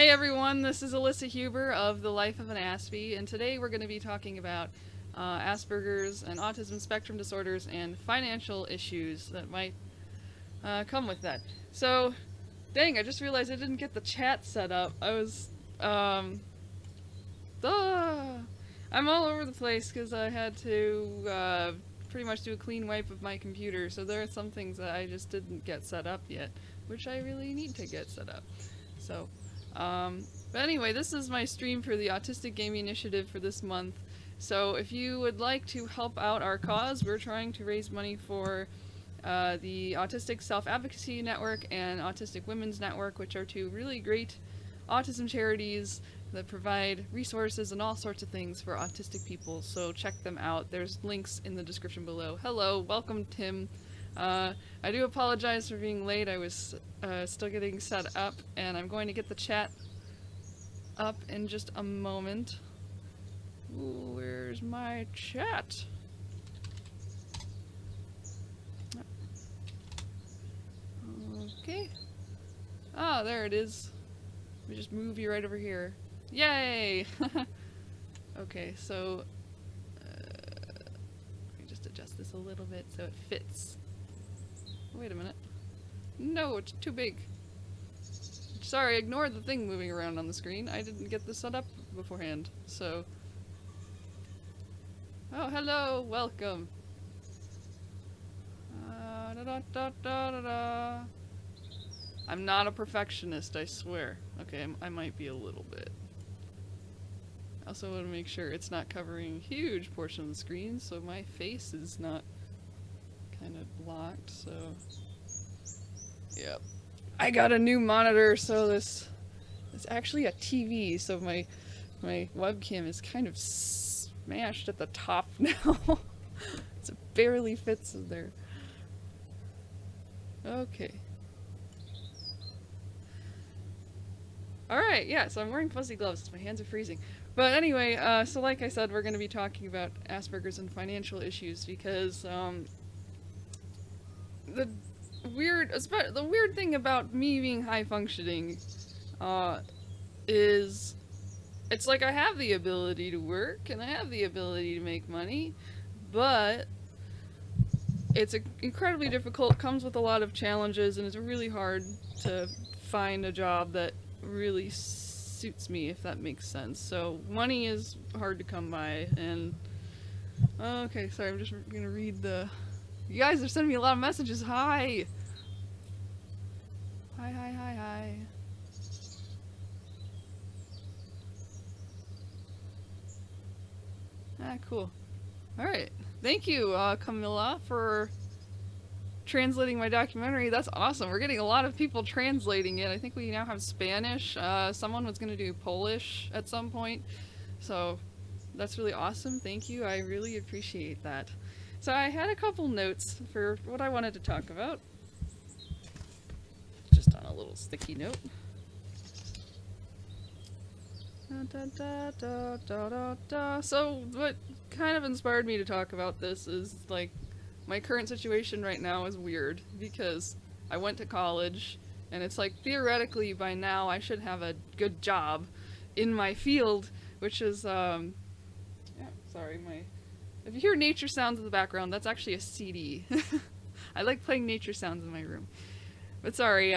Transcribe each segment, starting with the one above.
Hey everyone, this is Alyssa Huber of The Life of an Aspie, and today we're going to be talking about Asperger's and autism spectrum disorders and financial issues that might come with that. So, dang, I just realized I didn't get the chat set up. Ah, I'm all over the place because I had to pretty much do a clean wipe of my computer, so there are some things that I just didn't get set up yet, which I really need to get set up. So, but anyway, this is my stream for the Autistic Gaming Initiative for this month. So if you would like to help out our cause, we're trying to raise money for the Autistic Self-Advocacy Network and Autistic Women's Network, which are two really great autism charities that provide resources and all sorts of things for autistic people. So check them out. There's links in the description below. Hello, welcome Tim. I do apologize for being late. I was still getting set up, and I'm going to get the chat up in just a moment. Ooh, where's my chat? Okay. Ah, there it is. Let me just move you right over here. Yay! Okay, so let me just adjust this a little bit so it fits. Wait a minute. No, it's too big. Sorry, ignore the thing moving around on the screen. I didn't get this set up beforehand, so... Oh, hello! Welcome! I'm not a perfectionist, I swear. Okay, I might be a little bit. I also want to make sure it's not covering a huge portion of the screen, so my face is not kind of blocked, so... Yep. I got a new monitor, so it's actually a TV, so my webcam is kind of smashed at the top now. It barely fits in there. Okay. Alright, yeah, so I'm wearing fuzzy gloves, my hands are freezing. But anyway, so like I said, we're going to be talking about Asperger's and financial issues because the weird thing about me being high functioning is it's like I have the ability to work and I have the ability to make money, but it's incredibly difficult, comes with a lot of challenges, and it's really hard to find a job that really suits me, if that makes sense. So money is hard to come by, and okay, sorry, I'm just gonna read the... You guys are sending me a lot of messages. Hi! Hi. Ah, cool. Alright. Thank you, Camilla, for translating my documentary. That's awesome. We're getting a lot of people translating it. I think we now have Spanish. Someone was going to do Polish at some point. So that's really awesome. Thank you. I really appreciate that. So I had a couple notes for what I wanted to talk about. Just on a little sticky note. So what kind of inspired me to talk about this is, like, my current situation right now is weird because I went to college and it's like theoretically by now I should have a good job in my field, which is yeah, sorry, if you hear nature sounds in the background, that's actually a CD. I like playing nature sounds in my room. But sorry,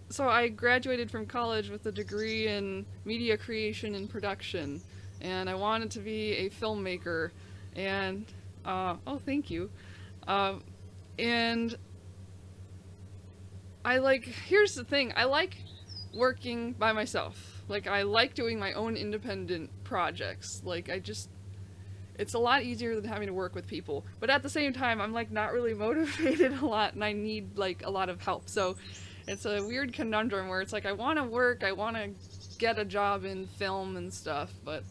so I graduated from college with a degree in media creation and production, and I wanted to be a filmmaker, and oh, thank you. And here's the thing, I like working by myself. Like, I like doing my own independent projects. Like, it's a lot easier than having to work with people. But at the same time, I'm, like, not really motivated a lot, and I need, like, a lot of help. So it's a weird conundrum where it's like, I want to work, I want to get a job in film and stuff, but,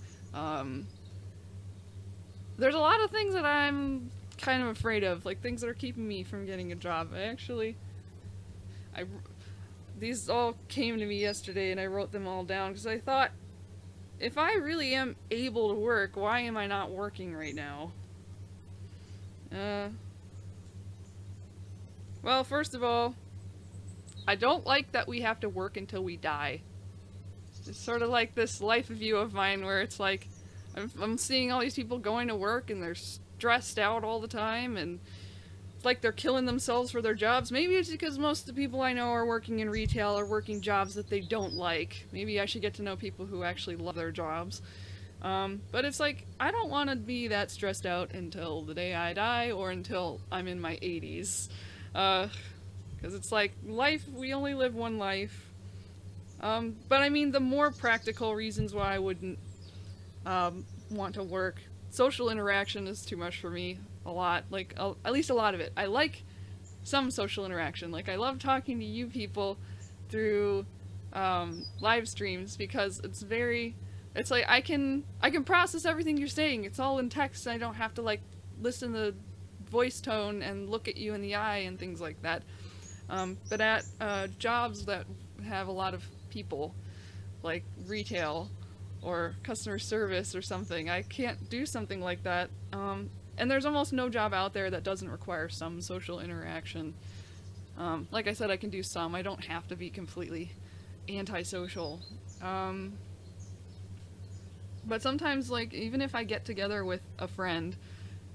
there's a lot of things that I'm kind of afraid of, like things that are keeping me from getting a job. These all came to me yesterday and I wrote them all down because I thought, if I really am able to work, why am I not working right now? Well, first of all, I don't like that we have to work until we die. It's sort of like this life view of mine where it's like I'm seeing all these people going to work and they're stressed out all the time and it's like they're killing themselves for their jobs. Maybe it's because most of the people I know are working in retail or working jobs that they don't like. Maybe I should get to know people who actually love their jobs. But it's like, I don't want to be that stressed out until the day I die or until I'm in my 80s. Because it's like, life, we only live one life. But I mean, the more practical reasons why I wouldn't want to work. Social interaction is too much for me. A lot. Like, at least a lot of it. I like some social interaction. Like, I love talking to you people through live streams because it's very... It's like I can process everything you're saying. It's all in text. I don't have to like listen to voice tone and look at you in the eye and things like that. But at jobs that have a lot of people, like retail or customer service or something, I can't do something like that. And there's almost no job out there that doesn't require some social interaction. Like I said, I can do some. I don't have to be completely antisocial. But sometimes, like, even if I get together with a friend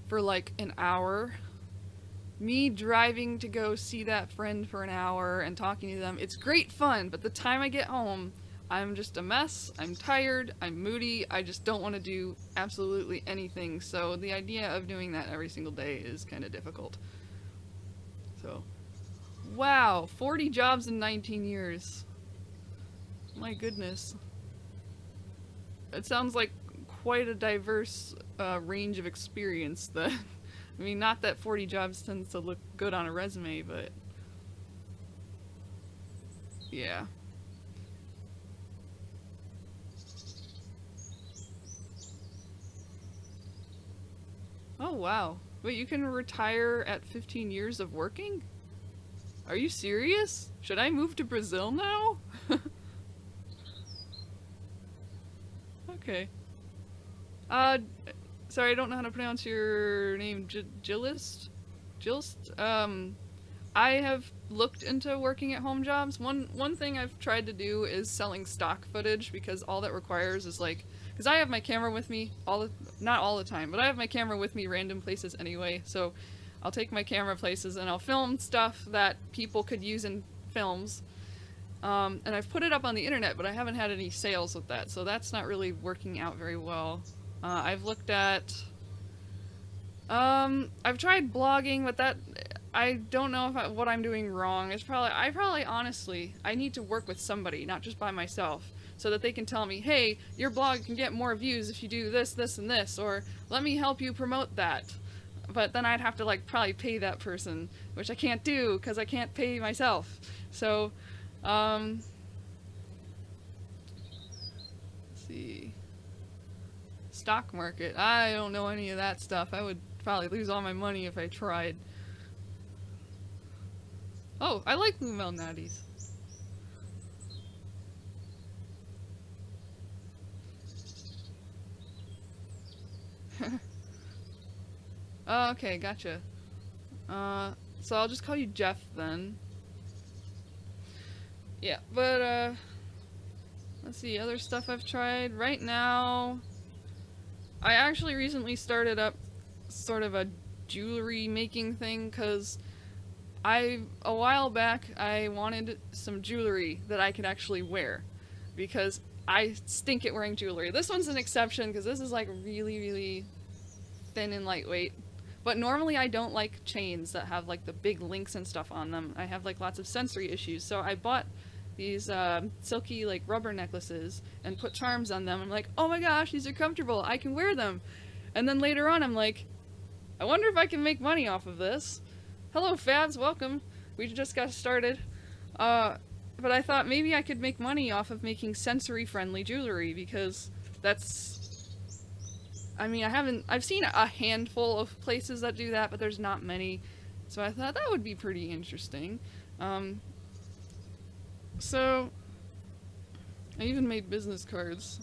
for, like, an hour, me driving to go see that friend for an hour and talking to them, it's great fun, but the time I get home, I'm just a mess, I'm tired, I'm moody, I just don't want to do absolutely anything, so the idea of doing that every single day is kind of difficult. So, wow, 40 jobs in 19 years. My goodness. It sounds like quite a diverse range of experience. That, I mean, not that 40 jobs tends to look good on a resume, but yeah. Oh wow. Wait, you can retire at 15 years of working? Are you serious? Should I move to Brazil now? Okay. Uh, Sorry, I don't know how to pronounce your name. Gilist? Gilst? I have looked into working at home jobs. One thing I've tried to do is selling stock footage because all that requires is like, because I have my camera with me not all the time, but I have my camera with me random places anyway. So I'll take my camera places and I'll film stuff that people could use in films. And I've put it up on the internet, but I haven't had any sales with that, so that's not really working out very well. I've looked at... I've tried blogging, but that... I don't know if what I'm doing wrong. Honestly, I need to work with somebody, not just by myself, so that they can tell me, hey, your blog can get more views if you do this, this, and this, or let me help you promote that. But then I'd have to, like, probably pay that person, which I can't do, because I can't pay myself. So... let's see. Stock market. I don't know any of that stuff. I would probably lose all my money if I tried. Oh, I like Lumel Natties. Oh, okay, gotcha. So I'll just call you Jeff then. Yeah, but, let's see, other stuff I've tried. Right now, I actually recently started up sort of a jewelry making thing, because a while back, I wanted some jewelry that I could actually wear, because I stink at wearing jewelry. This one's an exception, because this is, like, really, really thin and lightweight. But normally I don't like chains that have, like, the big links and stuff on them. I have, like, lots of sensory issues, so I bought these silky, like, rubber necklaces and put charms on them. I'm like, oh my gosh, these are comfortable, I can wear them. And then later on I'm like, I wonder if I can make money off of this. Hello Fabs, welcome. We just got started. But I thought maybe I could make money off of making sensory-friendly jewelry, because that's... I mean, I've seen a handful of places that do that, but there's not many. So I thought that would be pretty interesting. So, I even made business cards.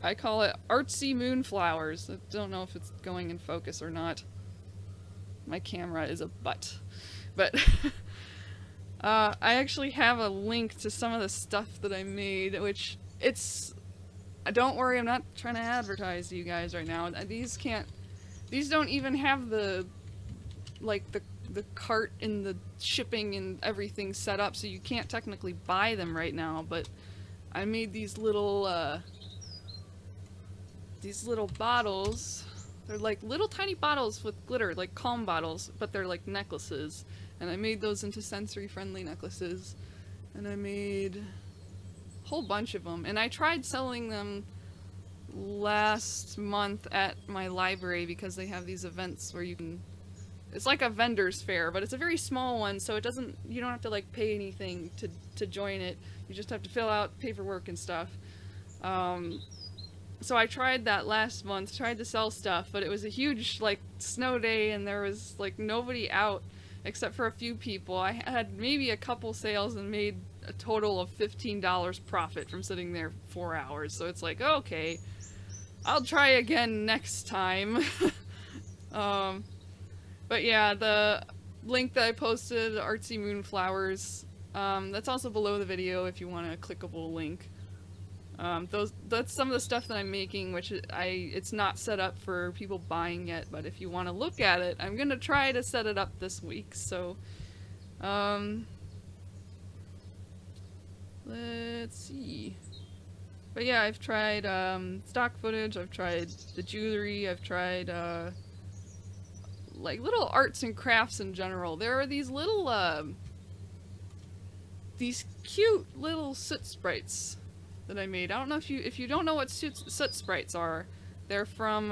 I call it Artsy Moonflowers. I don't know if it's going in focus or not. My camera is a butt. But, I actually have a link to some of the stuff that I made, which it's... Don't worry, I'm not trying to advertise to you guys right now. These can't... These don't even have the... Like, the cart and the shipping and everything set up, so you can't technically buy them right now, but I made these little bottles. They're like little tiny bottles with glitter, like calm bottles, but they're like necklaces. And I made those into sensory-friendly necklaces. And I made a whole bunch of them. And I tried selling them last month at my library because they have these events where you can... It's like a vendor's fair, but it's a very small one, so it doesn't... You don't have to like pay anything to join it. You just have to fill out paperwork and stuff. So I tried that last month, tried to sell stuff, but it was a huge, like, snow day, and there was, like, nobody out except for a few people. I had maybe a couple sales and made a total of $15 profit from sitting there 4 hours. So it's like, okay, I'll try again next time. But yeah, the link that I posted, Artsy Moonflowers, that's also below the video if you want a clickable link. That's some of the stuff that I'm making, which it's not set up for people buying yet, but if you want to look at it, I'm gonna try to set it up this week, so, let's see. But yeah, I've tried, stock footage, I've tried the jewelry, I've tried, like, little arts and crafts in general. There are these little, these cute little soot sprites that I made. I don't know if you don't know what soot sprites are. They're from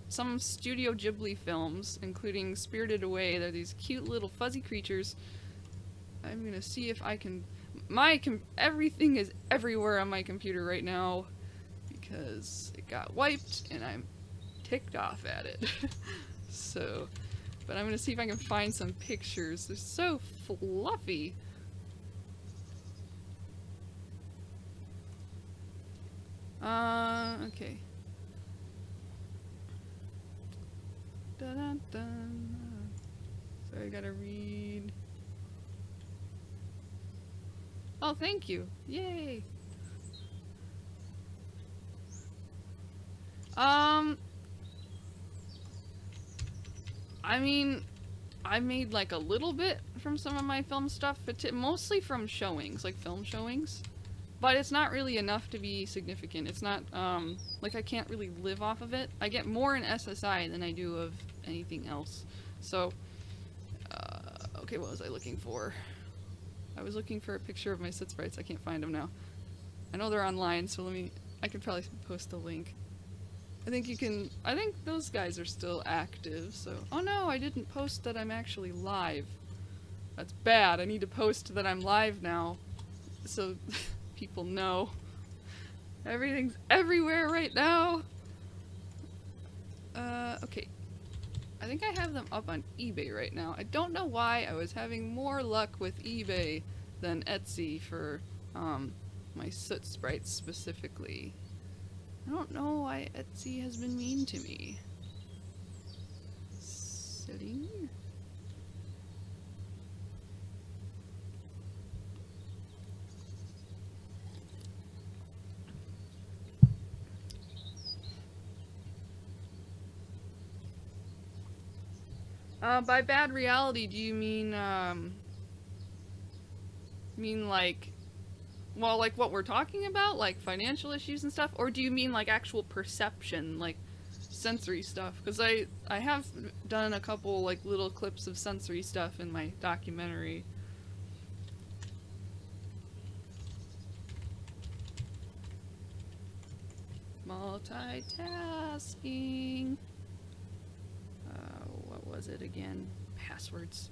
some Studio Ghibli films, including Spirited Away. They're these cute little fuzzy creatures. I'm gonna see if I can... everything is everywhere on my computer right now because it got wiped and I'm ticked off at it. So, but I'm gonna see if I can find some pictures. They're so fluffy. Okay. Dun dun dun. So I gotta read. Oh, thank you. Yay. I mean, I made like a little bit from some of my film stuff, but mostly from showings, like film showings. But it's not really enough to be significant. It's not, like I can't really live off of it. I get more in SSI than I do of anything else. So, okay, what was I looking for? I was looking for a picture of my soot sprites. I can't find them now. I know they're online, so I could probably post a link. I think those guys are still active, so... Oh no, I didn't post that I'm actually live. That's bad. I need to post that I'm live now, so people know. Everything's everywhere right now! Okay. I think I have them up on eBay right now. I don't know why I was having more luck with eBay than Etsy for, my soot sprites specifically. I don't know why Etsy has been mean to me. Setting. By bad reality, do you mean like, well, like what we're talking about, like financial issues and stuff, or do you mean like actual perception, like sensory stuff? Because I have done a couple like little clips of sensory stuff in my documentary. Multitasking. What was it again? Passwords.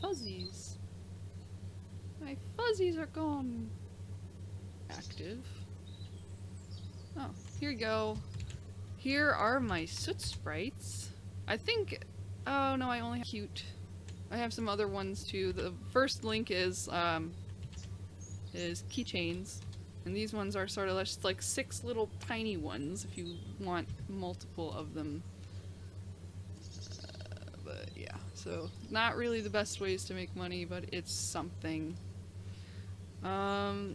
Fuzzies. My fuzzies are gone. Active. Oh, here you go. Here are my soot sprites. I think... Oh no, I only have cute. I have some other ones too. The first link is keychains. And these ones are sort of just like 6 little tiny ones if you want multiple of them. But yeah, so not really the best ways to make money, but it's something. Oh,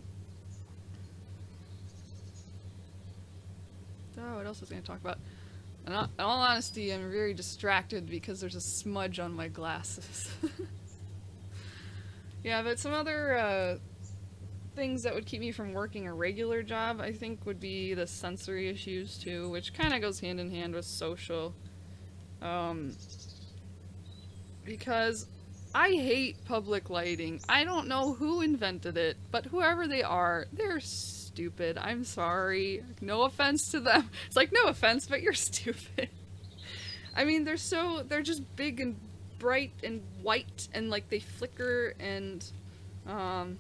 what else was I going to talk about? In all honesty, I'm very distracted because there's a smudge on my glasses. Yeah, but some other things that would keep me from working a regular job, I think, would be the sensory issues too, which kind of goes hand in hand with social. Because I hate public lighting. I don't know who invented it, but whoever they are, they're stupid. I'm sorry. No offense to them. It's like, no offense, but you're stupid. I mean, they're just big and bright and white, and like they flicker, and I'm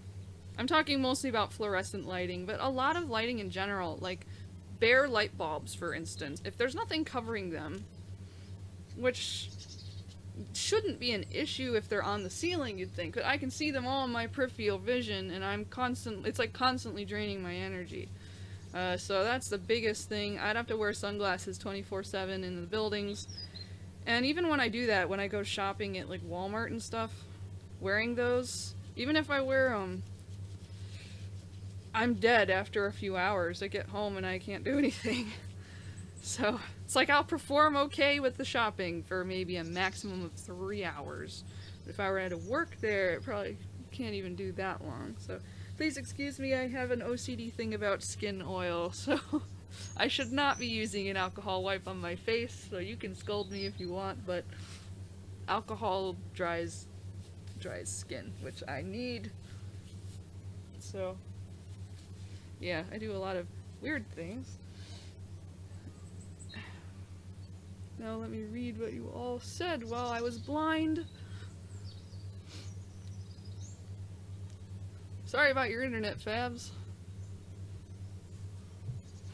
talking mostly about fluorescent lighting, but a lot of lighting in general, like bare light bulbs, for instance, if there's nothing covering them, which shouldn't be an issue if they're on the ceiling, you'd think, but I can see them all in my peripheral vision, and it's like constantly draining my energy. So that's the biggest thing. I'd have to wear sunglasses 24/7 in the buildings. And even when I do that, when I go shopping at like Walmart and stuff, wearing those, even if I wear them, I'm dead after a few hours. I get home and I can't do anything. So it's like I'll perform okay with the shopping for maybe a maximum of 3 hours. But if I were to work there, it probably can't even do that long. So please excuse me, I have an OCD thing about skin oil, so I should not be using an alcohol wipe on my face, so you can scold me if you want, but alcohol dries skin, which I need. So yeah, I do a lot of weird things. Now let me read what you all said while I was blind. Sorry about your internet, Fabs.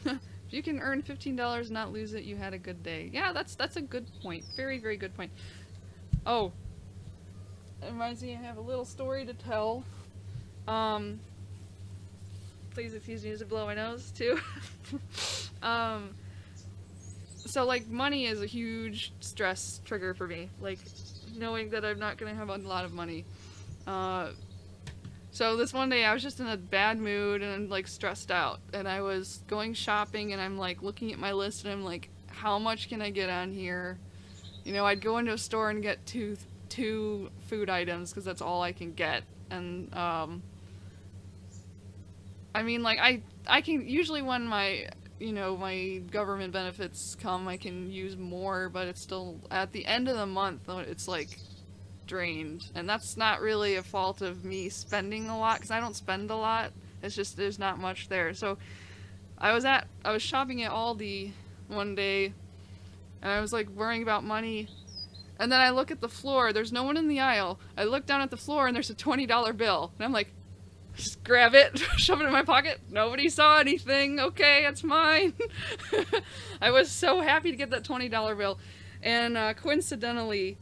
If you can earn $15 and not lose it, you had a good day. Yeah, that's a good point. Very, very good point. Oh, it reminds me I have a little story to tell. Please excuse me as I blow my nose, too. So, like, money is a huge stress trigger for me. Like, knowing that I'm not going to have a lot of money. So this one day I was just in a bad mood and like stressed out, and I was going shopping and I'm like looking at my list and I'm like, how much can I get on here? You know, I'd go into a store and get two food items because that's all I can get. And I mean, like I can usually, when my my government benefits come, I can use more, but it's still at the end of the month it's like drained, and that's not really a fault of me spending a lot, because I don't spend a lot. It's just there's not much there. So I was shopping at Aldi one day, and I was like worrying about money, and then I look at the floor. There's no one in the aisle. I look down at the floor and there's a $20 bill, and I'm like, just grab it, shove it in my pocket. Nobody saw anything. Okay, it's mine. I was so happy to get that $20 bill, and coincidentally,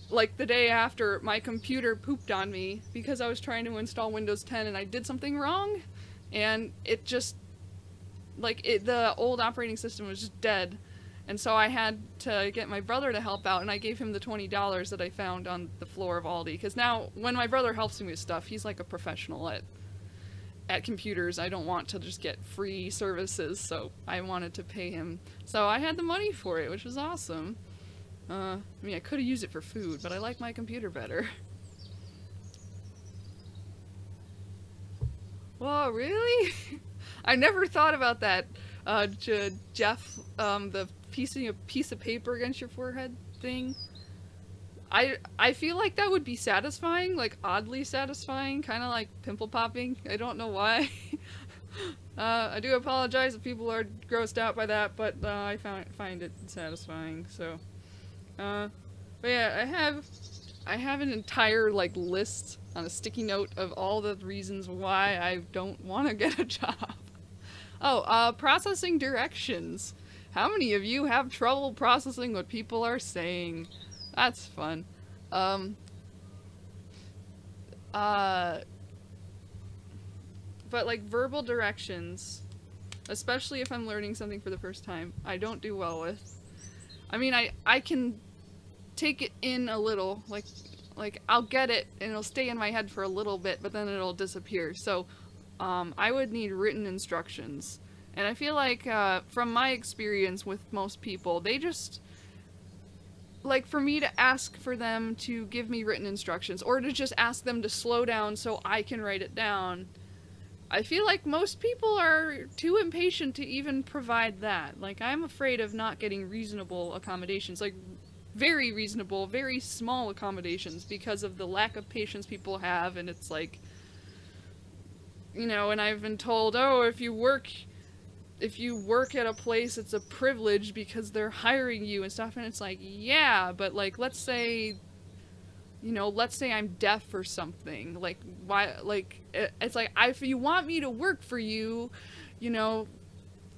like the day after, my computer pooped on me because I was trying to install Windows 10 and I did something wrong, and it just, like, the old operating system was just dead, and so I had to get my brother to help out, and I gave him the $20 that I found on the floor of Aldi, because now when my brother helps me with stuff, he's like a professional at computers. I don't want to just get free services, so I wanted to pay him. So I had the money for it, which was awesome. I mean, I could have used it for food, but I like my computer better. Whoa, really? I never thought about that, Jeff, the piece of paper against your forehead thing. I feel like that would be satisfying, like oddly satisfying, kind of like pimple popping. I don't know why. I do apologize if people are grossed out by that, but I find it satisfying, so... but yeah, I have an entire like list on a sticky note of all the reasons why I don't want to get a job. Oh, processing directions. How many of you have trouble processing what people are saying? That's fun. but like verbal directions, especially if I'm learning something for the first time, I don't do well with. I mean, I can take it in a little, like I'll get it and it'll stay in my head for a little bit, but then it'll disappear. So I would need written instructions. And I feel like from my experience with most people, they just, like, for me to ask for them to give me written instructions or to just ask them to slow down so I can write it down, I feel like most people are too impatient to even provide that. Like, I'm afraid of not getting reasonable accommodations, like very reasonable, very small accommodations, because of the lack of patience people have. And it's like, you know, and I've been told, oh, if you work at a place, it's a privilege because they're hiring you and stuff. And it's like, yeah, but like, let's say I'm deaf or something. Like, why? Like, it's like, if you want me to work for you, you know,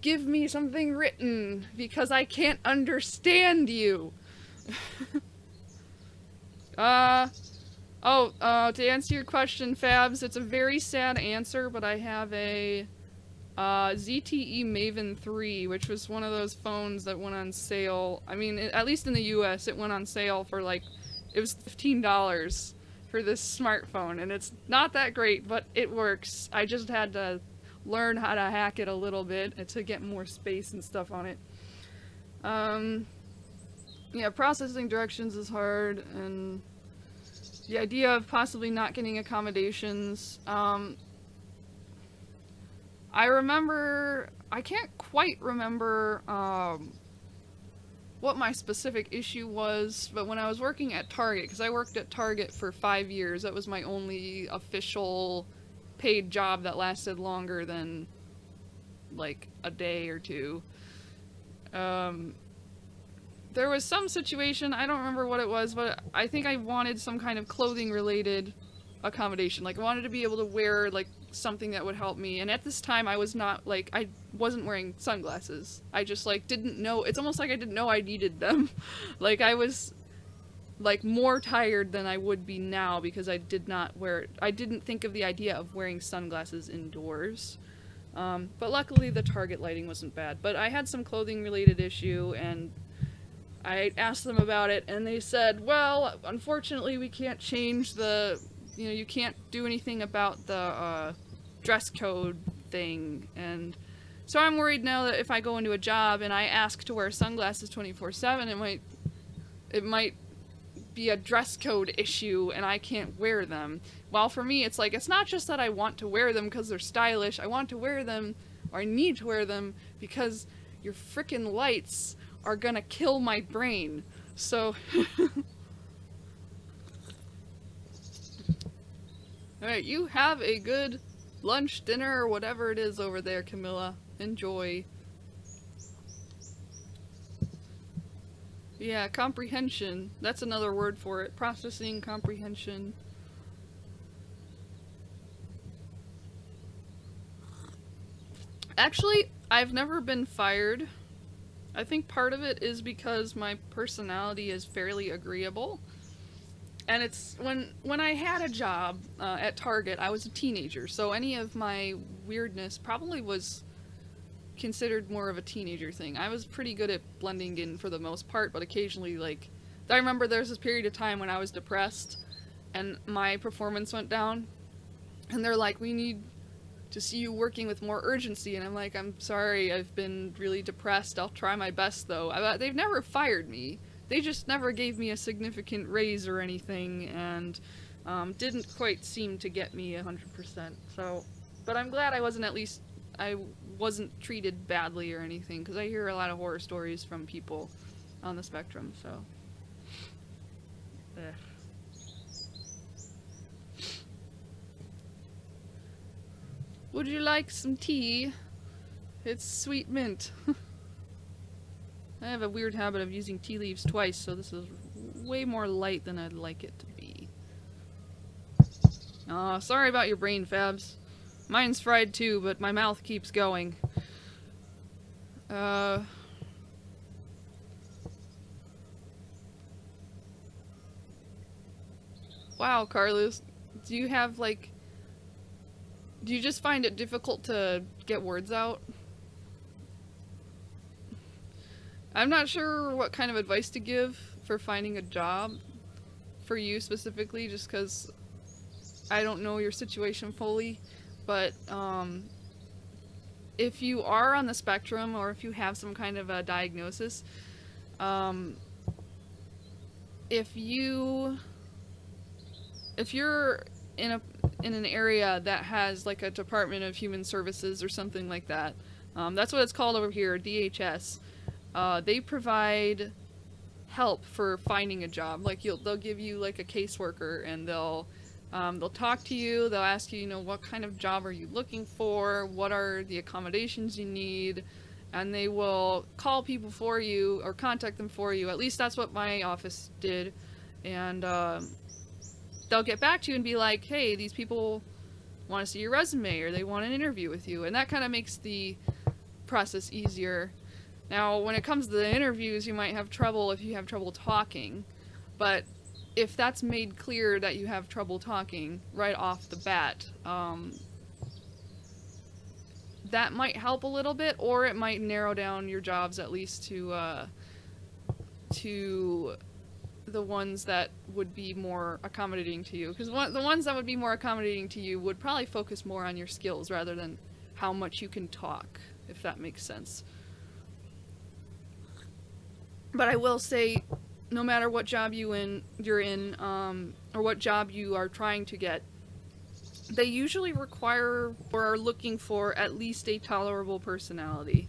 give me something written because I can't understand you. To answer your question, Fabs, it's a very sad answer, but I have a ZTE Maven 3, which was one of those phones that went on sale. I mean, at least in the US, it went on sale for like, it was $15 for this smartphone, and it's not that great, but it works. I just had to learn how to hack it a little bit to get more space and stuff on it. Yeah, processing directions is hard, and the idea of possibly not getting accommodations. I can't quite remember what my specific issue was, but when I was working at Target, because I worked at Target for 5 years, that was my only official paid job that lasted longer than like a day or two. There was some situation, I don't remember what it was, but I think I wanted some kind of clothing related accommodation. Like, I wanted to be able to wear like something that would help me, and at this time I wasn't wearing sunglasses. I just like didn't know. It's almost like I didn't know I needed them. Like, I was like more tired than I would be now because I didn't think of the idea of wearing sunglasses indoors. But luckily the Target lighting wasn't bad. But I had some clothing related issue, and I asked them about it, and they said, well, unfortunately we can't change you can't do anything about the dress code thing. And so I'm worried now that if I go into a job and I ask to wear sunglasses 24/7, it might be a dress code issue and I can't wear them. While for me, it's like, it's not just that I want to wear them because they're stylish. I want to wear them, or I need to wear them, because your frickin' lights are gonna kill my brain. So alright, you have a good lunch, dinner, or whatever it is over there, Camilla. Enjoy. Yeah, comprehension. That's another word for it. Processing, comprehension. Actually, I've never been fired. I think part of it is because my personality is fairly agreeable. And it's when I had a job at Target, I was a teenager, so any of my weirdness probably was considered more of a teenager thing. I was pretty good at blending in for the most part, but occasionally, like, I remember there was this period of time when I was depressed and my performance went down, and they're like, we need to see you working with more urgency, and I'm like, I'm sorry, I've been really depressed, I'll try my best though. They've never fired me. They just never gave me a significant raise or anything, and didn't quite seem to get me 100%. So, but I'm glad I wasn't treated badly or anything, because I hear a lot of horror stories from people on the spectrum, so. Ugh. Would you like some tea? It's sweet mint. I have a weird habit of using tea leaves twice, so this is way more light than I'd like it to be. Aw, sorry about your brain, Fabs. Mine's fried too, but my mouth keeps going. Wow, Carlos. Do you have, like, Do you just find it difficult to get words out? I'm not sure what kind of advice to give for finding a job for you specifically, just because I don't know your situation fully. But if you are on the spectrum, or if you have some kind of a diagnosis, um, if you're in an area that has like a Department of Human Services or something like that, that's what it's called over here, DHS. They provide help for finding a job. Like they'll give you like a caseworker, and they'll talk to you. They'll ask you, what kind of job are you looking for? What are the accommodations you need? And they will call people for you or contact them for you. At least that's what my office did. And they'll get back to you and be like, hey, these people want to see your resume, or they want an interview with you. And that kind of makes the process easier. Now, when it comes to the interviews, you might have trouble if you have trouble talking. But if that's made clear that you have trouble talking right off the bat, that might help a little bit, or it might narrow down your jobs at least to the ones that would be more accommodating to you. Because the ones that would be more accommodating to you would probably focus more on your skills rather than how much you can talk, if that makes sense. But I will say, no matter what job you're in, or what job you are trying to get, they usually require or are looking for at least a tolerable personality.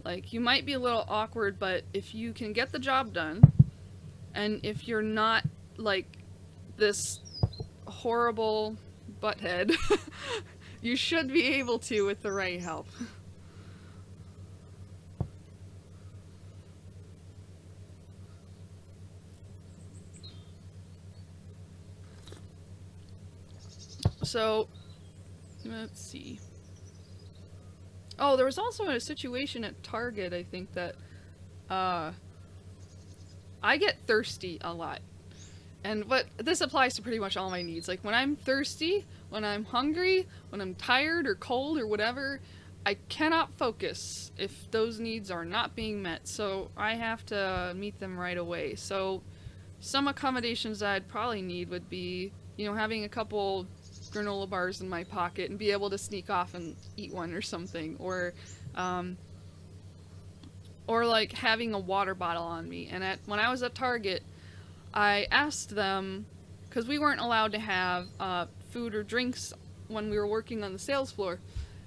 Like, you might be a little awkward, but if you can get the job done, and if you're not, like, this horrible butthead, you should be able to with the right help. So, let's see. Oh, there was also a situation at Target, I think, that I get thirsty a lot. But this applies to pretty much all my needs. Like, when I'm thirsty, when I'm hungry, when I'm tired or cold or whatever, I cannot focus if those needs are not being met. So I have to meet them right away. So some accommodations I'd probably need would be, having a couple granola bars in my pocket and be able to sneak off and eat one or something, or like having a water bottle on me. And when I was at Target, I asked them, because we weren't allowed to have food or drinks when we were working on the sales floor,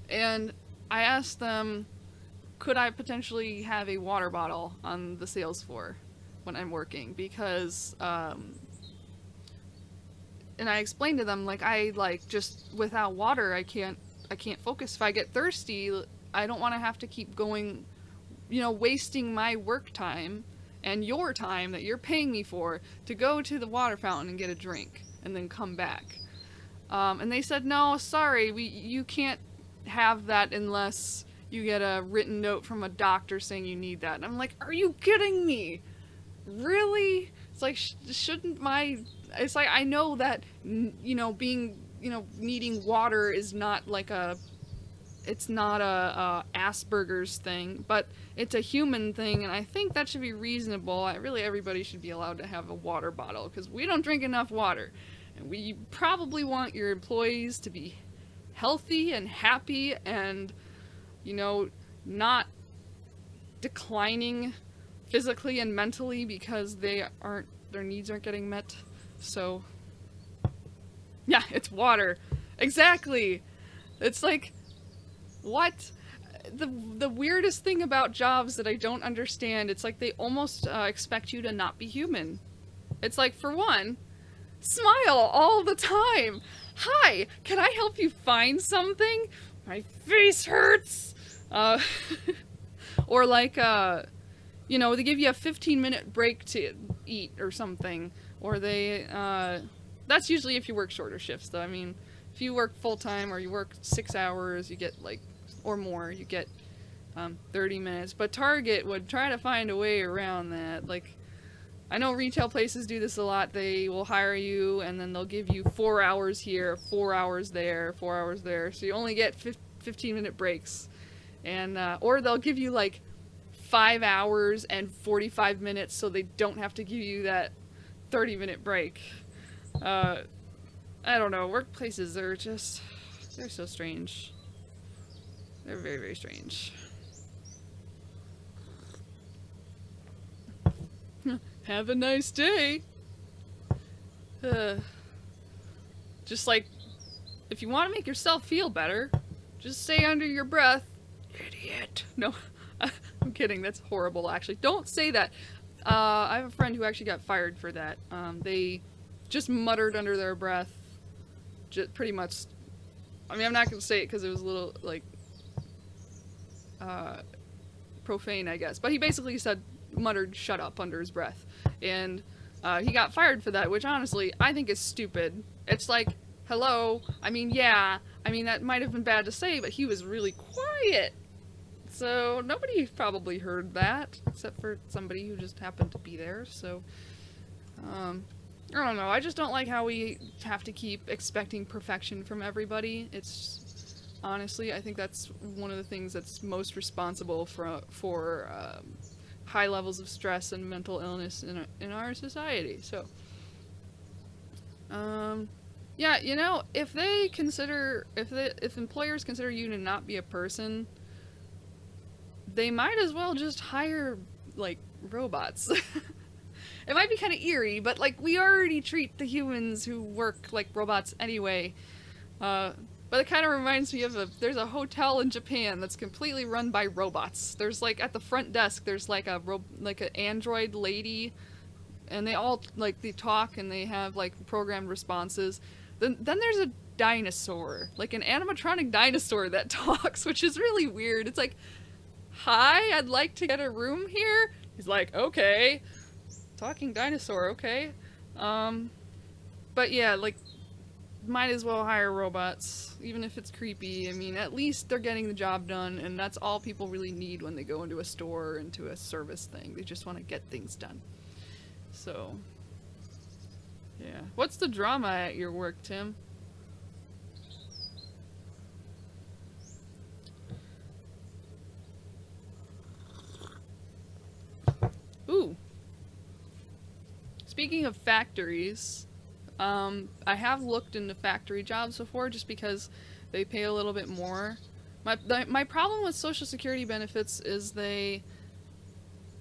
and I asked them, could I potentially have a water bottle on the sales floor when I'm working, because and I explained to them, like, just without water, I can't focus. If I get thirsty, I don't want to have to keep going, wasting my work time and your time that you're paying me for to go to the water fountain and get a drink and then come back. And they said, no, sorry, you can't have that unless you get a written note from a doctor saying you need that. And I'm like, are you kidding me? Really? It's like, it's like, I know that, needing water is not like it's not a Asperger's thing, but it's a human thing, and I think that should be reasonable. Everybody should be allowed to have a water bottle, because we don't drink enough water. And we probably want your employees to be healthy and happy and, not declining physically and mentally because their needs aren't getting met. So, yeah, it's water. Exactly. It's like, what? The weirdest thing about jobs that I don't understand, it's like they almost expect you to not be human. It's like, for one, smile all the time. Hi, can I help you find something? My face hurts. Or like, they give you a 15-minute break to eat or something. Or that's usually if you work shorter shifts, though. I mean, if you work full-time or you work 6 hours, you get, or more, you get 30 minutes. But Target would try to find a way around that. Like, I know retail places do this a lot. They will hire you and then they'll give you 4 hours here, 4 hours there, 4 hours there. So you only get 15-minute breaks. And, or they'll give you like 5 hours and 45 minutes so they don't have to give you that 30-minute break. I don't know. Workplaces are just, they're so strange. They're very, very strange. Have a nice day. Just like, if you want to make yourself feel better, just say under your breath, idiot. No, I'm kidding. That's horrible, actually. Don't say that. I have a friend who actually got fired for that. They just muttered under their breath, pretty much. I mean, I'm not going to say it because it was a little, like, profane, I guess. But he basically muttered shut up under his breath. And he got fired for that, which honestly, I think is stupid. It's like, hello, I mean, yeah, I mean, that might have been bad to say, but he was really quiet. So nobody probably heard that, except for somebody who just happened to be there, so, I don't know, I just don't like how we have to keep expecting perfection from everybody. It's, honestly, I think that's one of the things that's most responsible for high levels of stress and mental illness in our society, so, yeah, you know, if employers consider you to not be a person, they might as well just hire, like, robots. It might be kind of eerie, but, like, we already treat the humans who work like robots anyway. But it kind of reminds me of there's a hotel in Japan that's completely run by robots. There's, like, at the front desk, there's, like, an android lady, and they all, like, they talk and they have, like, programmed responses. Then there's a dinosaur, like an animatronic dinosaur that talks, which is really weird. It's like, hi, I'd like to get a room here. He's like, okay. Talking dinosaur, okay. But yeah, like, might as well hire robots, even if it's creepy. I mean, at least they're getting the job done, and that's all people really need when they go into a store or into a service thing. They just want to get things done. So, yeah. What's the drama at your work, Tim? Ooh. Speaking of factories, I have looked into factory jobs before just because they pay a little bit more. My problem with Social Security benefits is they,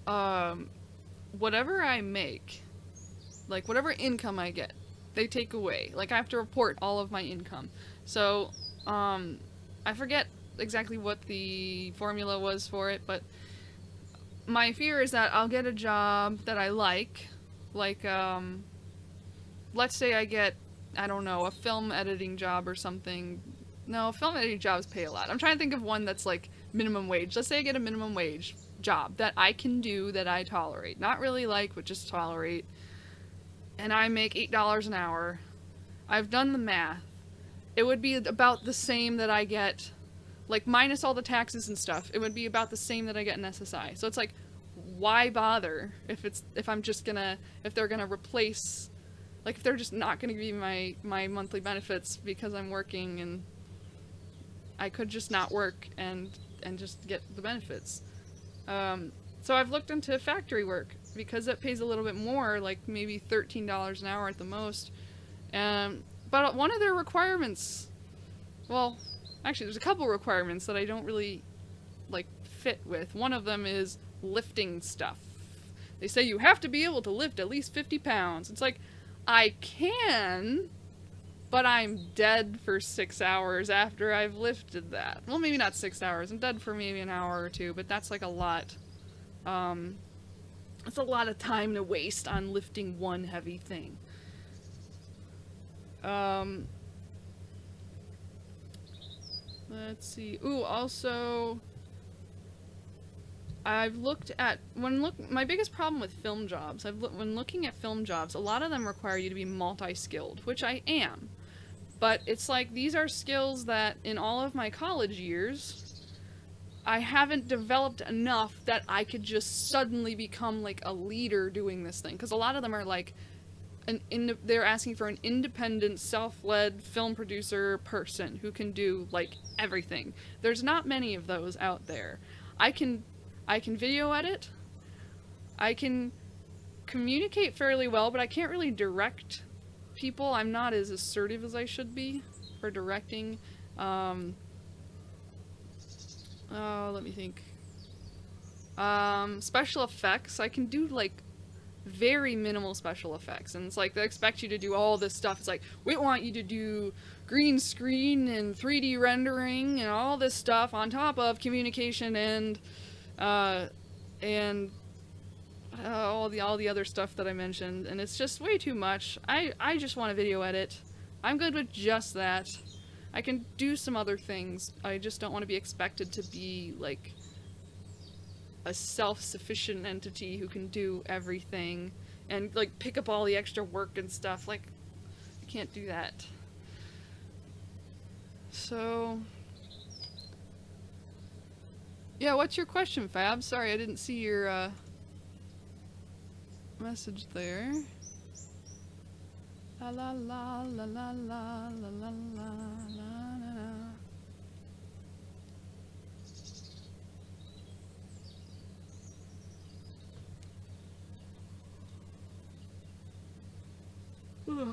whatever I make, like whatever income I get, they take away. Like I have to report all of my income. So, I forget exactly what the formula was for it, but my fear is that I'll get a job that I like, let's say I get, I don't know, a film editing job or something. No, film editing jobs pay a lot. I'm trying to think of one that's like minimum wage. Let's say I get a minimum wage job that I can do, that I tolerate. Not really like, but just tolerate. And I make $8 an hour. I've done the math. It would be about the same that I get, like minus all the taxes and stuff, it would be about the same that I get in SSI. So it's like, why bother if they're gonna replace, like if they're just not gonna give me my monthly benefits because I'm working, and I could just not work and just get the benefits. So I've looked into factory work because it pays a little bit more, like maybe $13 an hour at the most. But one of their requirements, well, actually there's a couple requirements that I don't really like fit with. One of them is lifting stuff. They say you have to be able to lift at least 50 pounds. It's like, I can, but I'm dead for 6 hours after I've lifted that. Well, maybe not 6 hours. I'm dead for maybe an hour or two, but that's like a lot. It's a lot of time to waste on lifting one heavy thing. Let's see. Ooh, also, I've looked at, my biggest problem with film jobs, when looking at film jobs, a lot of them require you to be multi-skilled, which I am. But it's like, these are skills that in all of my college years, I haven't developed enough that I could just suddenly become like a leader doing this thing. Because a lot of them are like, they're asking for an independent, self-led film producer person who can do like everything. There's not many of those out there. I can video edit. I can communicate fairly well, but I can't really direct people. I'm not as assertive as I should be for directing. Let me think. Special effects. I can do like very minimal special effects, and it's like they expect you to do all this stuff. It's like, we want you to do green screen and 3D rendering and all this stuff on top of communication and all the other stuff that I mentioned, and it's just way too much. I just want to video edit. I'm good with just that. I can do some other things. I just don't want to be expected to be like a self-sufficient entity who can do everything and like pick up all the extra work and stuff. Like, I can't do that. So yeah, what's your question, Fab? Sorry, I didn't see your message there. La la la la la la la la la la la.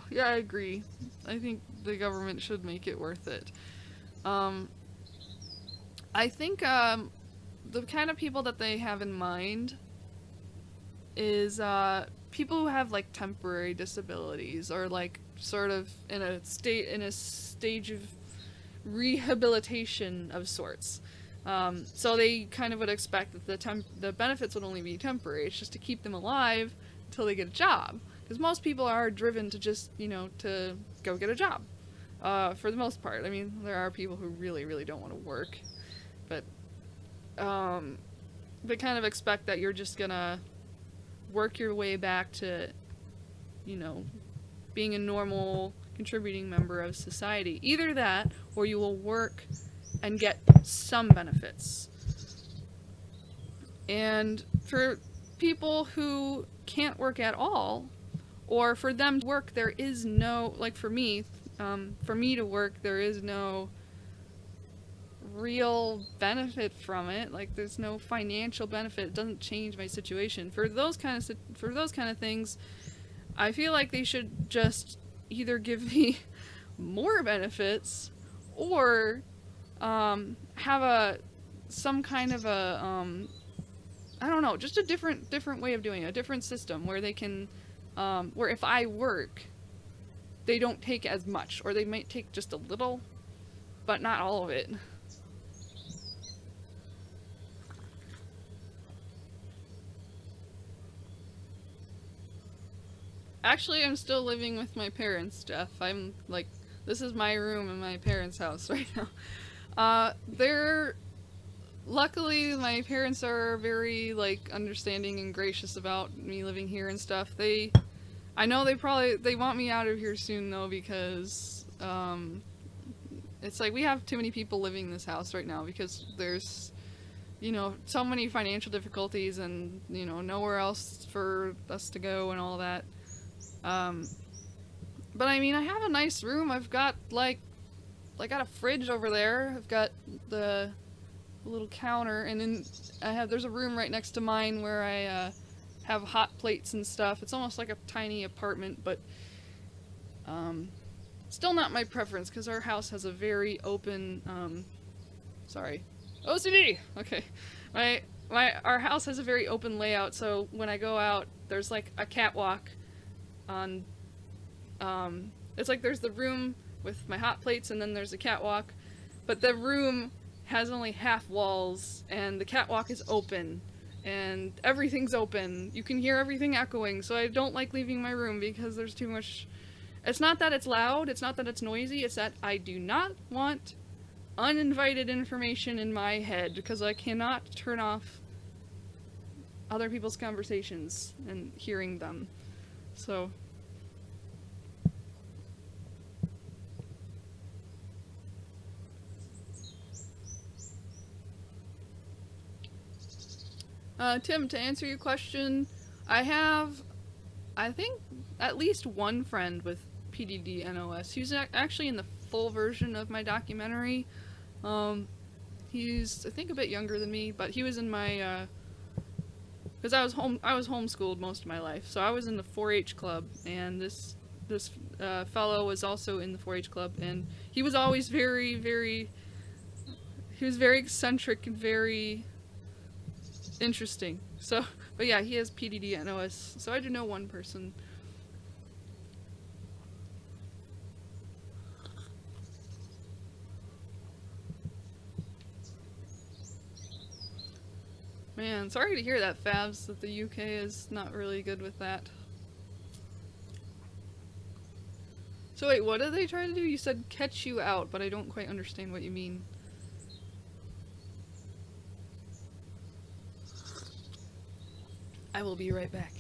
Yeah, I agree. I think the government should make it worth it. I think the kind of people that they have in mind is people who have like temporary disabilities or like sort of in a stage of rehabilitation of sorts. So they kind of would expect that the benefits would only be temporary. It's just to keep them alive until they get a job. Because most people are driven to just, to go get a job, for the most part. I mean, there are people who really, really don't want to work, but they kind of expect that you're just gonna work your way back to, being a normal, contributing member of society. Either that, or you will work and get some benefits. And for people who can't work at all, or for them to work, there is no, like for me to work, there is no real benefit from it. Like, there's no financial benefit. It doesn't change my situation. For those kind of things, I feel like they should just either give me more benefits or have some kind of a I don't know, just a different way of doing it, a different system where they can where if I work, they don't take as much, or they might take just a little, but not all of it. Actually, I'm still living with my parents, Jeff. I'm like, this is my room in my parents' house right now. Luckily, my parents are very, like, understanding and gracious about me living here and stuff. I know they want me out of here soon, though, because, it's like, we have too many people living in this house right now, because there's, so many financial difficulties and, nowhere else for us to go and all that. But I mean, I have a nice room. I've got, I got a fridge over there. I've got the little counter, and then there's a room right next to mine where I have hot plates and stuff. It's almost like a tiny apartment, but still not my preference, because our house has a very open OCD. Okay, our house has a very open layout, so when I go out, there's like a catwalk on it's like there's the room with my hot plates, and then there's a catwalk, but the room has only half walls, and the catwalk is open, and everything's open. You can hear everything echoing, so I don't like leaving my room because there's too much. It's not that it's loud, it's not that it's noisy, it's that I do not want uninvited information in my head, because I cannot turn off other people's conversations and hearing them. So Tim, to answer your question, I have, I think, at least one friend with PDD-NOS. He was actually in the full version of my documentary. He's, I think, a bit younger than me, but he was in my, because I was homeschooled most of my life, so I was in the 4-H club, and this fellow was also in the 4-H club, and he was always he was very eccentric and very interesting. So, but yeah, he has PDD-NOS, so I do know one person. Man, sorry to hear that, Fabs, that the UK is not really good with that. So wait, what did they try to do? You said catch you out, but I don't quite understand what you mean. I will be right back.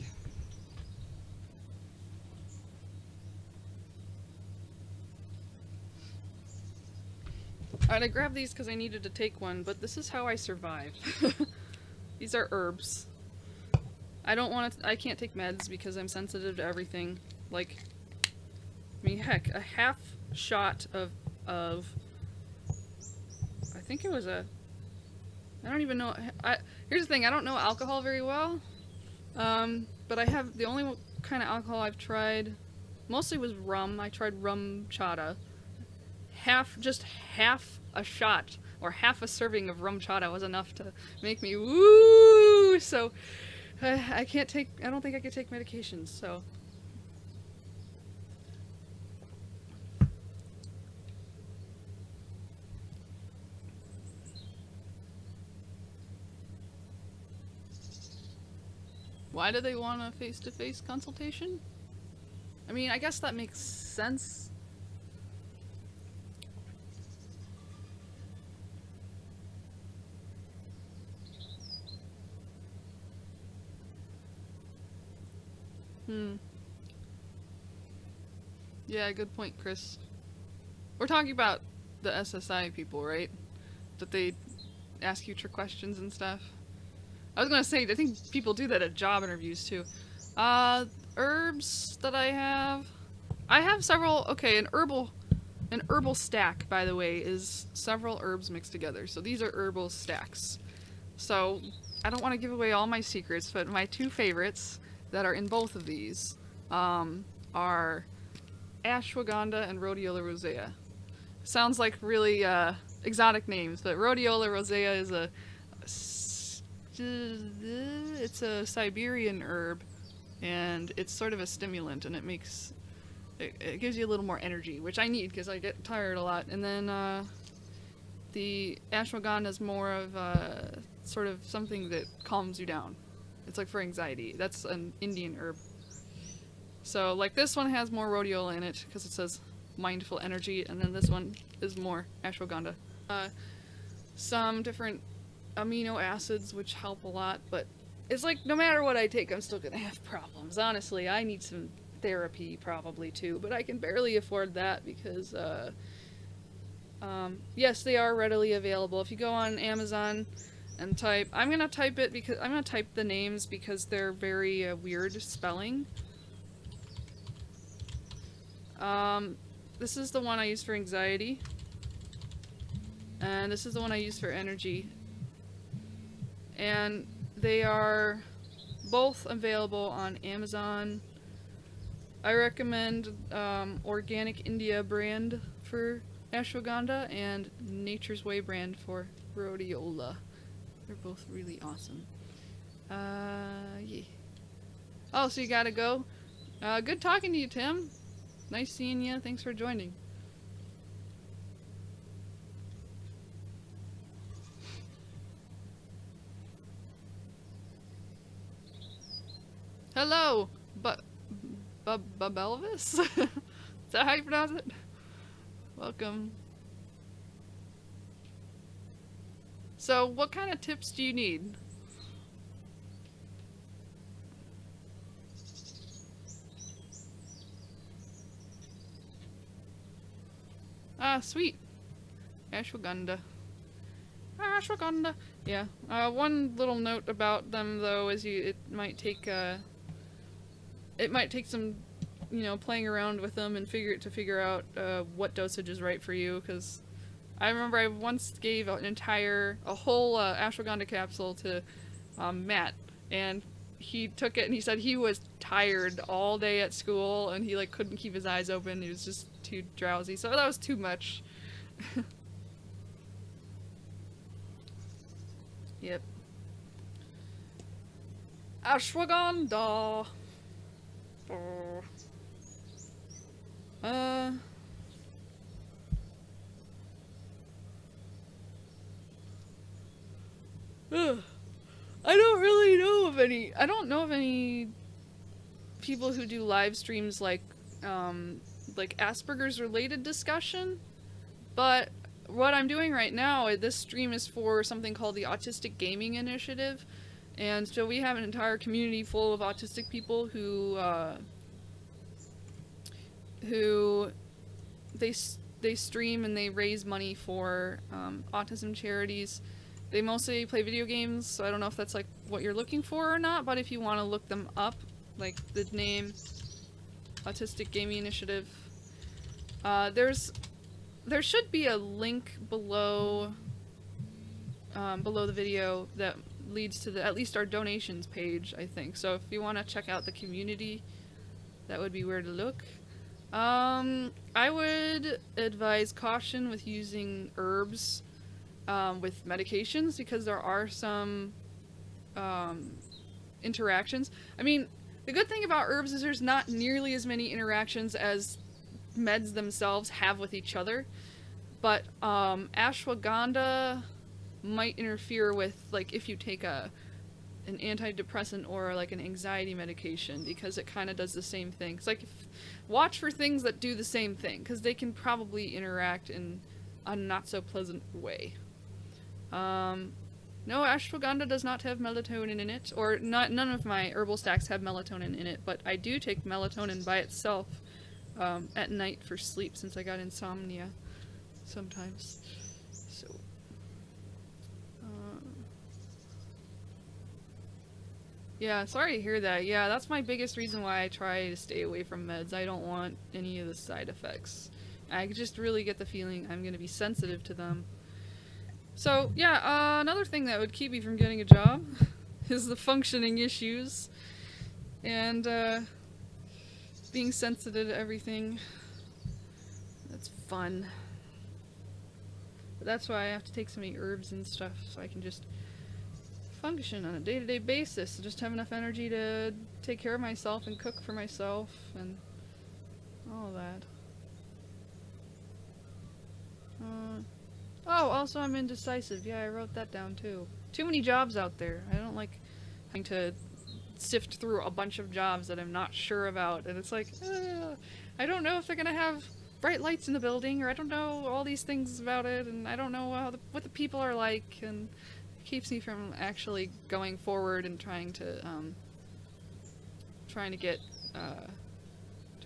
Alright, I grabbed these because I needed to take one, but this is how I survive. These are herbs. I can't take meds because I'm sensitive to everything. Like, I mean, heck, a half shot of I think it was I don't even know, here's the thing, I don't know alcohol very well, but I have, the only kind of alcohol I've tried, mostly was rum. I tried rum chata. Just half a shot, or half a serving of rum chata was enough to make me woo, so I don't think I could take medications, so. Why do they want a face-to-face consultation? I mean, I guess that makes sense. Yeah, good point, Chris. We're talking about the SSI people, right? That they ask you trick questions and stuff. I was gonna say, I think people do that at job interviews too. Herbs that I have several. Okay, an herbal stack, by the way, is several herbs mixed together. So these are herbal stacks. So I don't want to give away all my secrets, but my two favorites that are in both of these are ashwagandha and rhodiola rosea. Sounds like really exotic names, but rhodiola rosea is it's a Siberian herb, and it's sort of a stimulant, and it gives you a little more energy, which I need because I get tired a lot. And then the ashwagandha is more of sort of something that calms you down. It's like for anxiety. That's an Indian herb. So like this one has more rhodiola in it because it says mindful energy, and then this one is more ashwagandha. Some different amino acids which help a lot, but it's like no matter what I take, I'm still gonna have problems. Honestly, I need some therapy probably too, but I can barely afford that because yes, they are readily available. If you go on Amazon and I'm gonna type the names because they're very weird spelling. This is the one I use for anxiety, and this is the one I use for energy. And they are both available on Amazon. I recommend Organic India brand for ashwagandha and Nature's Way brand for rhodiola. They're both really awesome. Yeah. Oh, so you gotta go? Good talking to you, Tim. Nice seeing you. Thanks for joining. Hello, Belvis? Is that how you pronounce it? Welcome. So, what kind of tips do you need? Ah, sweet. Ashwagandha. ashwagandha. Yeah. One little note about them though is it might take some, playing around with them and figure out what dosage is right for you. Because I remember I once gave a whole ashwagandha capsule to Matt, and he took it and he said he was tired all day at school and he like couldn't keep his eyes open. He was just too drowsy, so that was too much. Yep. Ashwagandha. I don't really know of any. I don't know of any people who do live streams like Asperger's related discussion. But what I'm doing right now, this stream is for something called the Autistic Gaming Initiative, and so we have an entire community full of autistic people who they stream and they raise money for autism charities. They mostly play video games, so I don't know if that's like what you're looking for or not, but if you want to look them up, like the name Autistic Gaming Initiative, there should be a link below the video that leads to at least our donations page, I think. So if you want to check out the community, that would be where to look. I would advise caution with using herbs with medications, because there are some interactions. I mean, the good thing about herbs is there's not nearly as many interactions as meds themselves have with each other, but ashwagandha might interfere with, like, if you take an antidepressant or like an anxiety medication, because it kind of does the same thing. It's like, watch for things that do the same thing, because they can probably interact in a not so pleasant way. No, ashwagandha does not have melatonin in it, or none of my herbal stacks have melatonin in it, but I do take melatonin by itself at night for sleep, since I got insomnia sometimes. So, yeah, sorry to hear that. Yeah, that's my biggest reason why I try to stay away from meds. I don't want any of the side effects. I just really get the feeling I'm going to be sensitive to them. So, yeah, another thing that would keep me from getting a job is the functioning issues and being sensitive to everything. That's fun. But that's why I have to take so many herbs and stuff, so I can just function on a day-to-day basis, just have enough energy to take care of myself and cook for myself and all that. Oh, also I'm indecisive. Yeah, I wrote that down too. Too many jobs out there. I don't like having to sift through a bunch of jobs that I'm not sure about, and it's like, I don't know if they're gonna have bright lights in the building, or I don't know all these things about it, and I don't know what the people are like, and it keeps me from actually going forward and trying to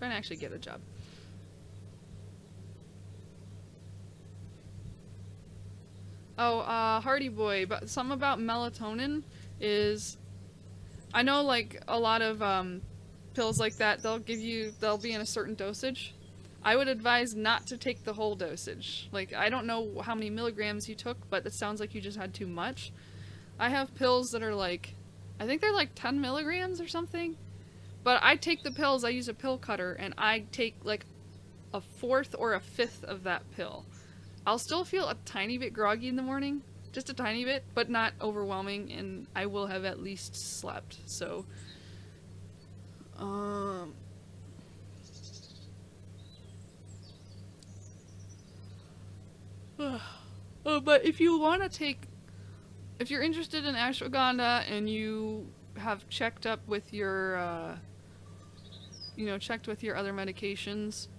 actually get a job. Oh, Hardy Boy, but something about melatonin is, I know like a lot of pills like that, they'll be in a certain dosage. I would advise not to take the whole dosage. Like, I don't know how many milligrams you took, but it sounds like you just had too much. I have pills that are like, I think they're like 10 milligrams or something. But I take the pills, I use a pill cutter, and I take like a fourth or a fifth of that pill. I'll still feel a tiny bit groggy in the morning, just a tiny bit, but not overwhelming, and I will have at least slept, so... but if you want to take... If you're interested in ashwagandha and you have checked up with your, checked with your other medications,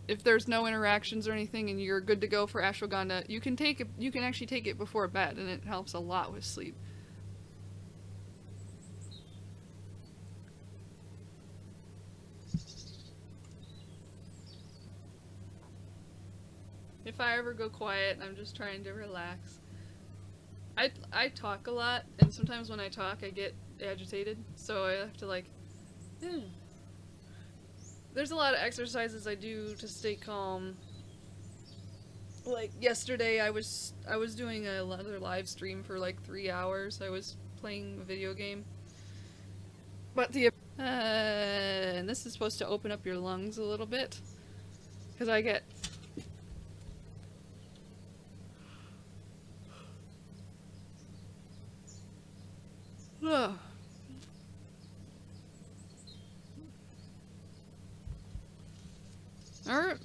if there's no interactions or anything and you're good to go for ashwagandha, you can actually take it before bed, and it helps a lot with sleep. If I ever go quiet, I'm just trying to relax. I talk a lot, and sometimes when I talk, I get agitated, so I have to like. There's a lot of exercises I do to stay calm. Like yesterday, I was doing another live stream for like 3 hours. I was playing a video game, but the and this is supposed to open up your lungs a little bit, because I get.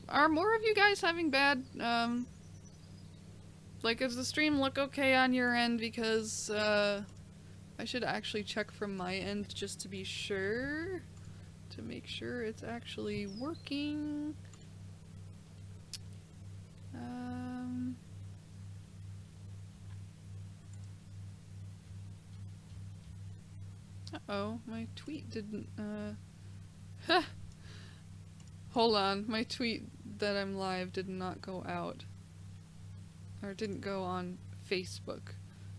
Are more of you guys having bad, like, does the stream look okay on your end? Because, I should actually check from my end just to be sure. To make sure it's actually working. Uh-oh, my tweet didn't, Hold on, my tweet that I'm live did not go out. Or it didn't go on Facebook.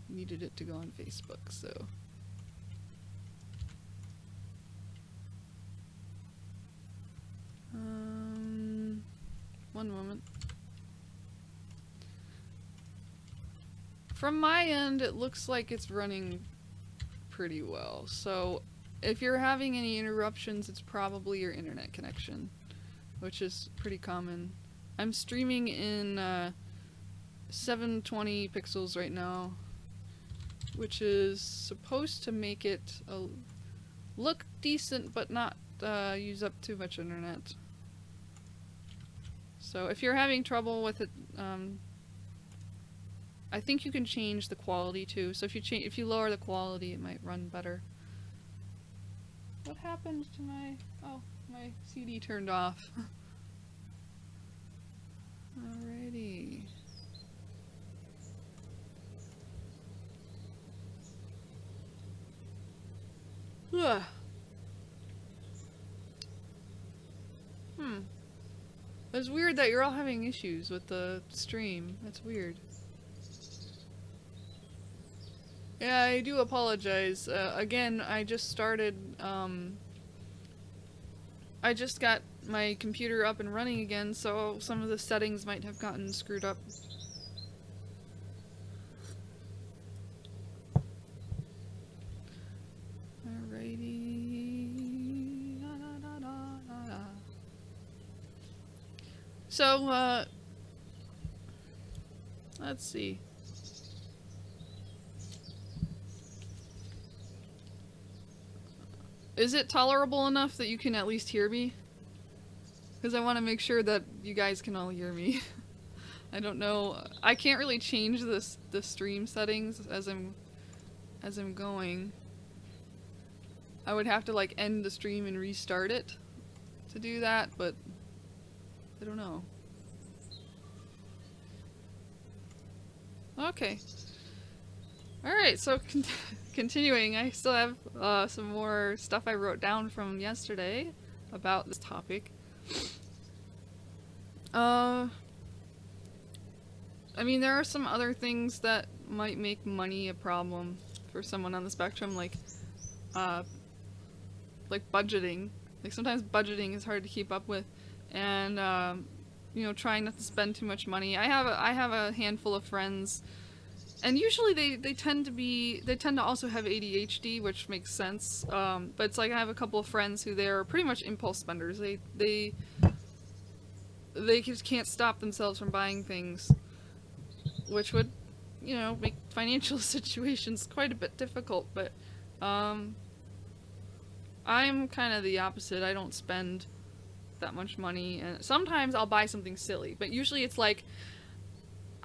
Needed it to go on Facebook, so. One moment. From my end, it looks like it's running pretty well. So, if you're having any interruptions, it's probably your internet connection, which is pretty common. I'm streaming in 720 pixels right now, which is supposed to make it look decent, but not use up too much internet. So if you're having trouble with it, I think you can change the quality too. So if you lower the quality, it might run better. What happened to my... Oh, my CD turned off. Alrighty. Ugh. It's weird that you're all having issues with the stream. That's weird. Yeah, I do apologize. Again, I just started, I just got my computer up and running again, so some of the settings might have gotten screwed up. Alrighty. Da, da, da, da, da. So, let's see. Is it tolerable enough that you can at least hear me? Because I want to make sure that you guys can all hear me. I don't know. I can't really change the stream settings as I'm going. I would have to like end the stream and restart it to do that, but I don't know. Okay. Alright, so continuing, I still have some more stuff I wrote down from yesterday about this topic. I mean, there are some other things that might make money a problem for someone on the spectrum, like budgeting. Like, sometimes budgeting is hard to keep up with, and, you know, trying not to spend too much money. I have a handful of friends. And usually they tend to also have ADHD, which makes sense. But it's like I have a couple of friends who they're pretty much impulse spenders. They just can't stop themselves from buying things, which would, you know, make financial situations quite a bit difficult. But I'm kind of the opposite. I don't spend that much money, and sometimes I'll buy something silly, but usually it's like,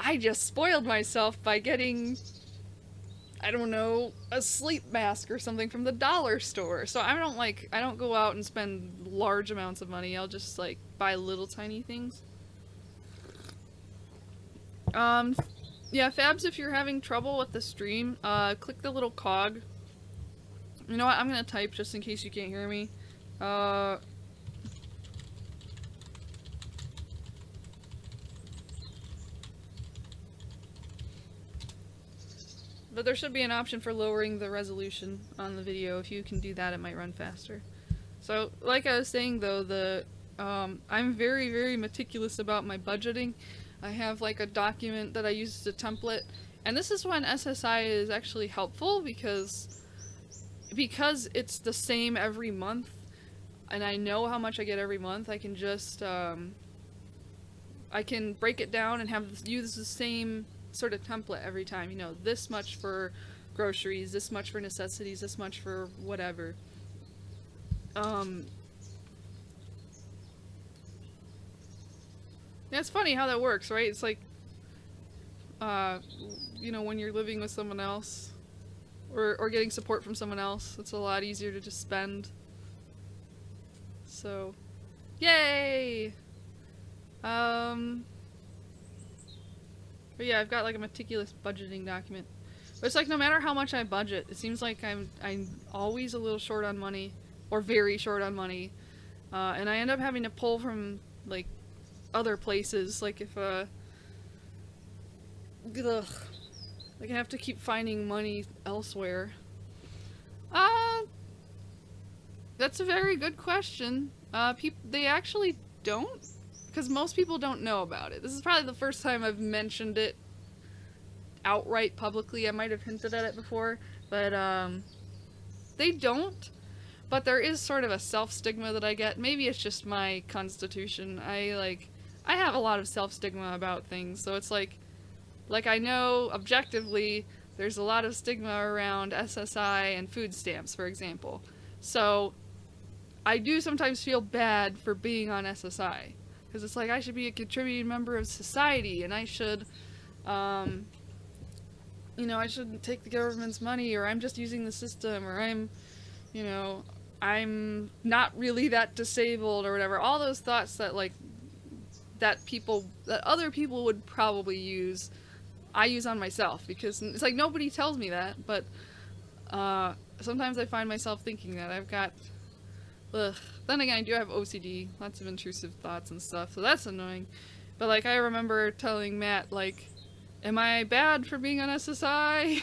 I just spoiled myself by getting, I don't know, a sleep mask or something from the dollar store. So I don't go out and spend large amounts of money. I'll just like buy little tiny things. Yeah, Fabs, if you're having trouble with the stream, click the little cog. You know what, I'm gonna type just in case you can't hear me. But there should be an option for lowering the resolution on the video. If you can do that, it might run faster. So, like I was saying though, I'm very, very meticulous about my budgeting. I have like a document that I use as a template, and this is when SSI is actually helpful because it's the same every month, and I know how much I get every month. I can just I can break it down and use the same sort of template every time. You know, this much for groceries, this much for necessities, this much for whatever. Yeah, it's funny how that works, right? It's like, you know, when you're living with someone else, or getting support from someone else, it's a lot easier to just spend. So, yay! But yeah, I've got like a meticulous budgeting document. But it's like no matter how much I budget, it seems like I'm always a little short on money, or very short on money, and I end up having to pull from like other places. Like if like I have to keep finding money elsewhere. That's a very good question. They actually don't, because most people don't know about it. This is probably the first time I've mentioned it outright publicly. I might have hinted at it before, but they don't. But there is sort of a self-stigma that I get. Maybe it's just my constitution. I have a lot of self-stigma about things, so it's like I know objectively there's a lot of stigma around SSI and food stamps, for example. So I do sometimes feel bad for being on SSI, because it's like I should be a contributing member of society, and I should, you know, I shouldn't take the government's money, or I'm just using the system, or I'm, you know, I'm not really that disabled, or whatever. All those thoughts that that other people would probably use, I use on myself, because it's like nobody tells me that, but sometimes I find myself thinking that. I've got, then again, I do have OCD, lots of intrusive thoughts and stuff, so that's annoying. But like, I remember telling Matt, like, am I bad for being on SSI?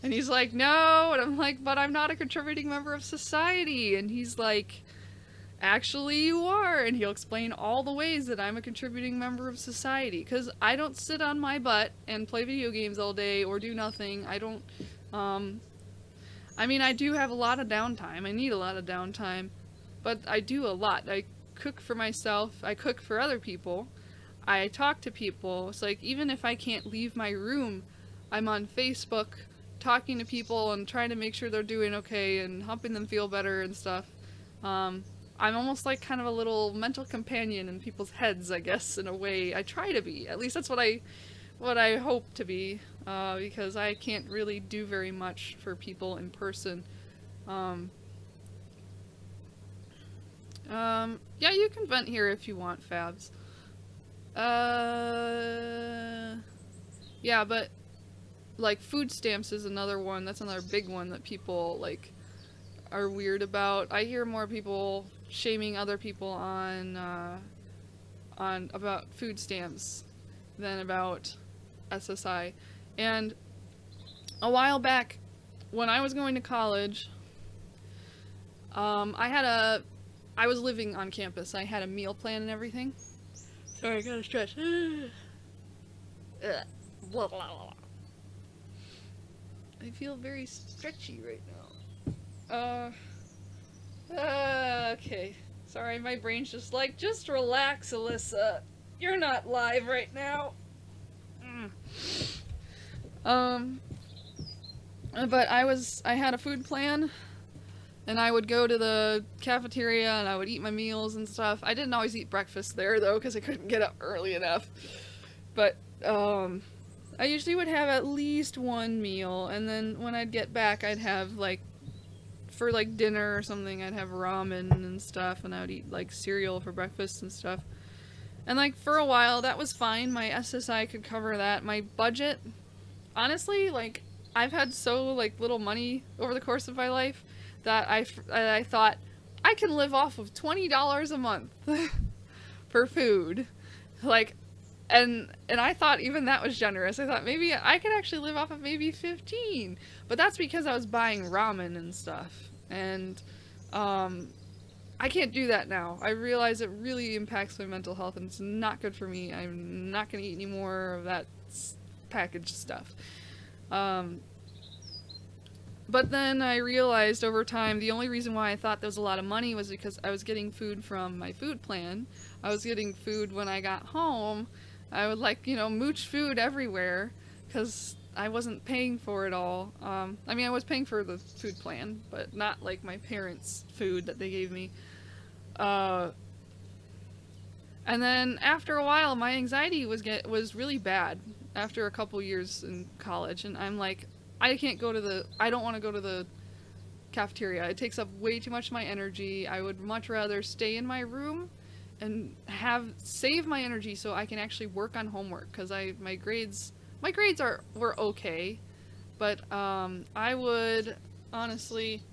And he's like, no, and I'm like, but I'm not a contributing member of society, and he's like, actually you are, and he'll explain all the ways that I'm a contributing member of society, because I don't sit on my butt and play video games all day or do nothing. I don't, I mean, I do have a lot of downtime. I need a lot of downtime, but I do a lot. I cook for myself, I cook for other people, I talk to people. It's like, even if I can't leave my room, I'm on Facebook talking to people and trying to make sure they're doing okay and helping them feel better and stuff. I'm almost like kind of a little mental companion in people's heads, I guess, in a way. I try to be. At least that's what I hope to be, because I can't really do very much for people in person. Yeah, you can vent here if you want, Fabs. Yeah, but like food stamps is another one. That's another big one that people like are weird about. I hear more people shaming other people on about food stamps than about SSI. And a while back, when I was going to college, I was living on campus. I had a meal plan and everything. Sorry, I gotta stretch. I feel very stretchy right now. Okay. Sorry, my brain's just like, just relax, Alyssa. You're not live right now. But I had a food plan, and I would go to the cafeteria and I would eat my meals and stuff. I didn't always eat breakfast there though, because I couldn't get up early enough. But, I usually would have at least one meal, and then when I'd get back, I'd have like, for like dinner or something, I'd have ramen and stuff, and I would eat like cereal for breakfast and stuff. And like for a while, that was fine. My SSI could cover that. My budget, honestly, like I've had so like little money over the course of my life that I thought I can live off of $20 a month for food. Like, And I thought even that was generous. I thought maybe I could actually live off of maybe 15. But that's because I was buying ramen and stuff. And I can't do that now. I realize it really impacts my mental health and it's not good for me. I'm not going to eat any more of that packaged stuff. But then I realized over time the only reason why I thought there was a lot of money was because I was getting food from my food plan. I was getting food when I got home. I would mooch food everywhere because I wasn't paying for it all. I mean, I was paying for the food plan, but not like my parents' food that they gave me. And then after a while, my anxiety was really bad after a couple years in college, and I'm like, I don't want to go to the cafeteria. It takes up way too much of my energy. I would much rather stay in my room and save my energy so I can actually work on homework, because my grades were okay, but I would honestly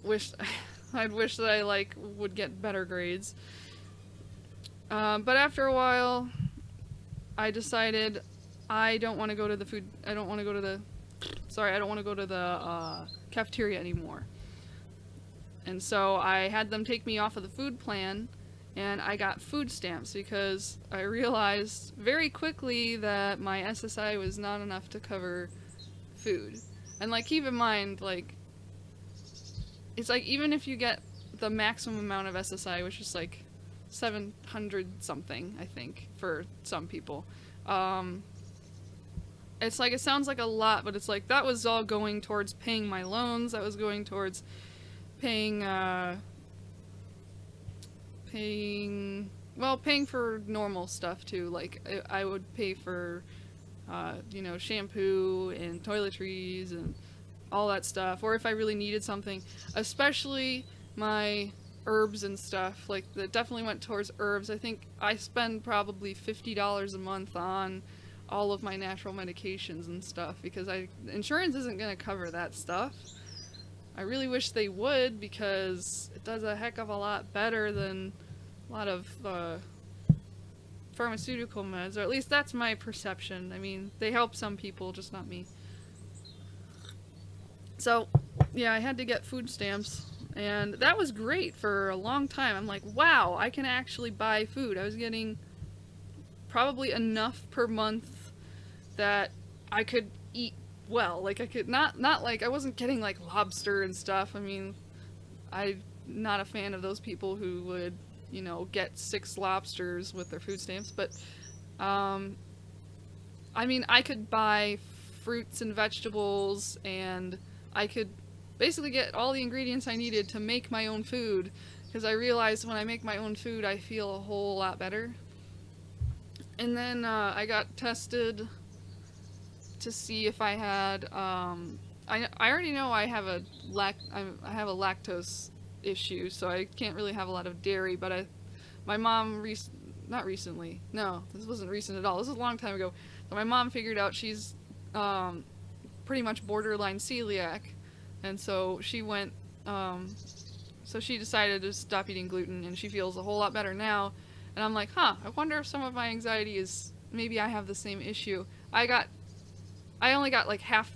wish that I would get better grades. But after a while, I decided I don't want to go to the cafeteria anymore. And so I had them take me off of the food plan, and I got food stamps because I realized very quickly that my SSI was not enough to cover food. And keep in mind, it's even if you get the maximum amount of SSI, which is 700 something, I think, for some people. It's it sounds like a lot, but it's that was all going towards paying my loans. That was going towards paying for normal stuff too. I would pay for, shampoo and toiletries and all that stuff. Or if I really needed something, especially my herbs and stuff, that definitely went towards herbs. I think I spend probably $50 a month on all of my natural medications and stuff because insurance isn't going to cover that stuff. I really wish they would, because it does a heck of a lot better than a lot of pharmaceutical meds, or at least that's my perception. I mean, they help some people, just not me. So, yeah, I had to get food stamps, and that was great for a long time. I'm like, wow, I can actually buy food. I was getting probably enough per month that I could eat well. I could not I wasn't getting lobster and stuff. I mean, I'm not a fan of those people who would, get 6 lobsters with their food stamps, but I mean, I could buy fruits and vegetables, and I could basically get all the ingredients I needed to make my own food, because I realized when I make my own food, I feel a whole lot better. And then I got tested to see if I had, I already know I have a lactose issue, so I can't really have a lot of dairy, but my mom, not recently, no, this wasn't recent at all, this was a long time ago, so my mom figured out she's pretty much borderline celiac, and so she decided to stop eating gluten, and she feels a whole lot better now. And I'm like, I wonder if some of my anxiety is, maybe I have the same issue. I only got half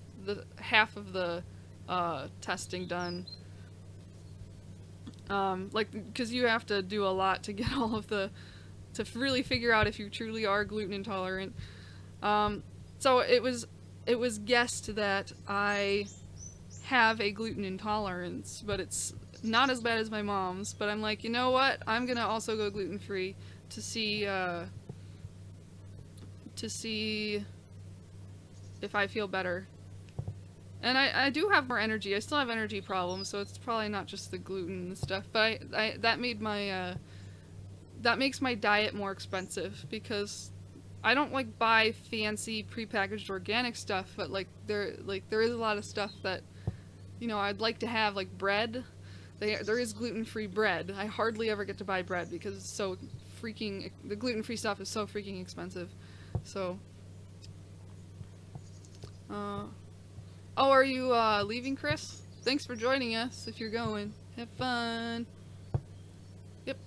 of the testing done. Because you have to do a lot to get all of to really figure out if you truly are gluten intolerant. So it was guessed that I have a gluten intolerance, but it's not as bad as my mom's. But I'm like, you know what? I'm gonna also go gluten-free to see if I feel better. And I do have more energy. I still have energy problems, so it's probably not just the gluten and stuff. But that makes my diet more expensive, because I don't buy fancy prepackaged organic stuff, but there is a lot of stuff that I'd like to have, bread. There is gluten-free bread. I hardly ever get to buy bread because it's so the gluten-free stuff is so freaking expensive. So are you leaving, Chris? Thanks for joining us. If you're going, have fun. Yep.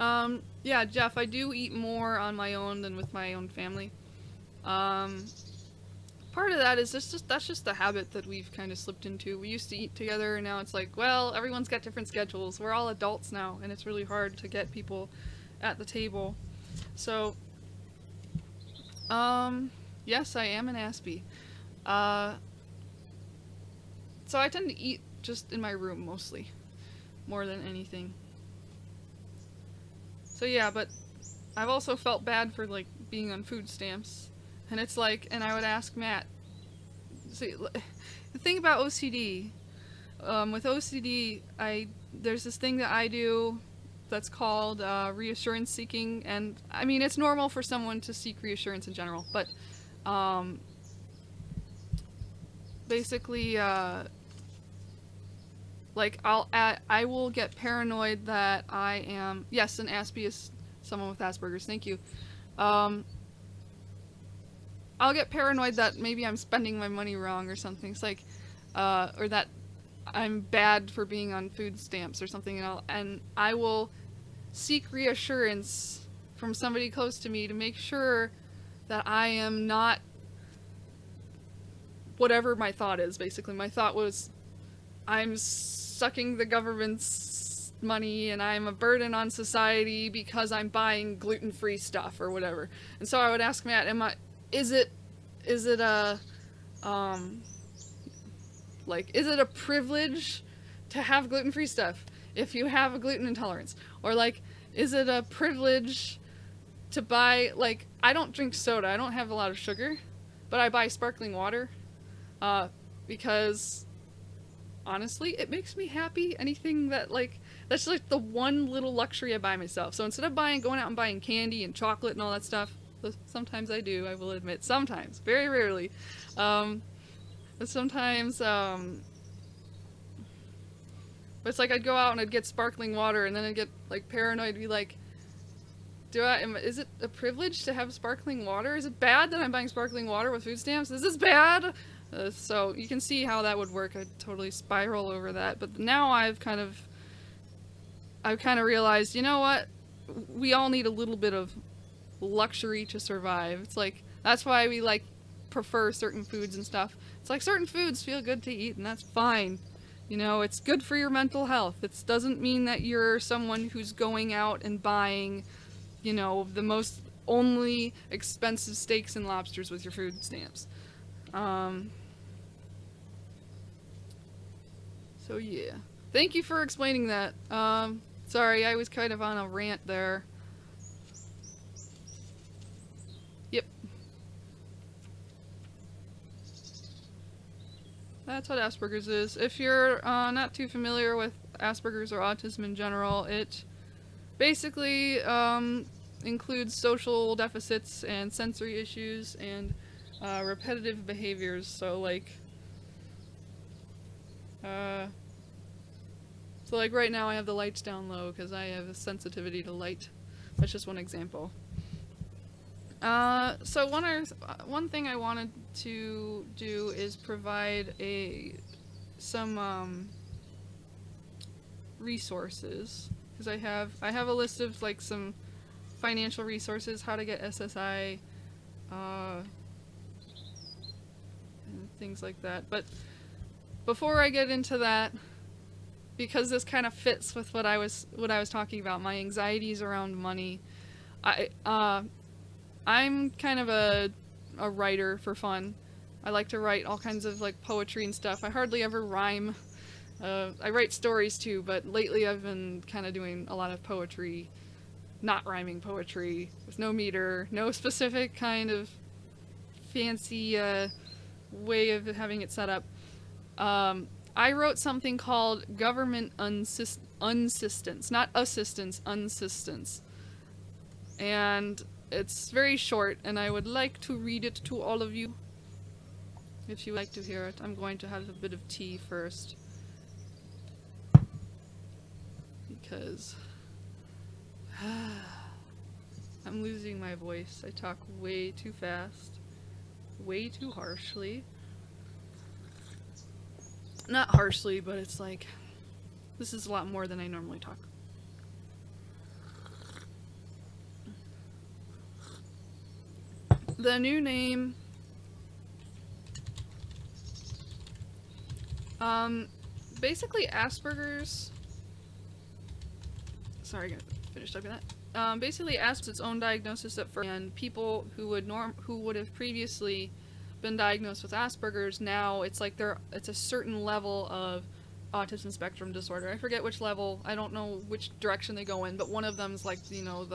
Yeah, Jeff, I do eat more on my own than with my own family. Um, Part of that is that's just the habit that we've kind of slipped into. We used to eat together, and now it's like, well, everyone's got different schedules. We're all adults now, and it's really hard to get people at the table. So, yes, I am an Aspie. Uh, so I tend to eat just in my room mostly, more than anything. So yeah, but I've also felt bad for like being on food stamps, and it's like, and I would ask Matt. See, the thing about OCD, with OCD, there's this thing that I do that's called reassurance seeking, and I mean it's normal for someone to seek reassurance in general, but um, basically, like I will get paranoid that I am, yes, an Aspie is someone with Asperger's. Thank you. Um, I'll get paranoid that maybe I'm spending my money wrong or something. It's like, or that I'm bad for being on food stamps or something, and I will seek reassurance from somebody close to me to make sure that I am not whatever my thought is. Basically, my thought was, I'm sucking the government's money and I'm a burden on society because I'm buying gluten-free stuff or whatever. And so I would ask Matt, is it a is it a privilege to have gluten-free stuff if you have a gluten intolerance? Or like, is it a privilege to buy, like, I don't drink soda, I don't have a lot of sugar, but I buy sparkling water because honestly it makes me happy. Anything that, like, that's like the one little luxury I buy myself. So instead of going out and buying candy and chocolate and all that stuff, sometimes I do, I will admit, sometimes, very rarely, but sometimes, but it's like I'd go out and I'd get sparkling water, and then I'd get like paranoid, be like, is it a privilege to have sparkling water? Is it bad that I'm buying sparkling water with food stamps? Is this bad? So you can see how that would work. I'd totally spiral over that. But now I've kind of realized, you know what? We all need a little bit of luxury to survive. It's like, that's why we like prefer certain foods and stuff. It's like certain foods feel good to eat, and that's fine. You know, it's good for your mental health. It doesn't mean that you're someone who's going out and buying, you know, the most only expensive steaks and lobsters with your food stamps. So yeah. Thank you for explaining that. Sorry, I was kind of on a rant there. Yep. That's what Asperger's is. If you're not too familiar with Asperger's or autism in general, it basically includes social deficits and sensory issues and repetitive behaviors. So like right now I have the lights down low because I have a sensitivity to light. That's just one example. So one thing I wanted to do is provide some resources, because I have a list of like some financial resources, how to get SSI, and things like that. But before I get into that, because this kind of fits with what I was talking about, my anxieties around money, I'm kind of a writer for fun. I like to write all kinds of like poetry and stuff. I hardly ever rhyme. I write stories too, but lately I've been kind of doing a lot of poetry, not rhyming poetry, with no meter, no specific kind of fancy way of having it set up. I wrote something called Government Unsistence, not assistance, unsistence. And it's very short, and I would like to read it to all of you, if you would like to hear it. I'm going to have a bit of tea first, because I'm losing my voice. I talk way too fast, way too harshly. Not harshly, but it's like, this is a lot more than I normally talk. The new name, basically Asperger's. Sorry, I gotta finish typing that. Basically Asperger's its own diagnosis at first, and people who would have previously been diagnosed with Asperger's, now it's like it's a certain level of autism spectrum disorder. I forget which level. I don't know which direction they go in, but one of them is like, you know,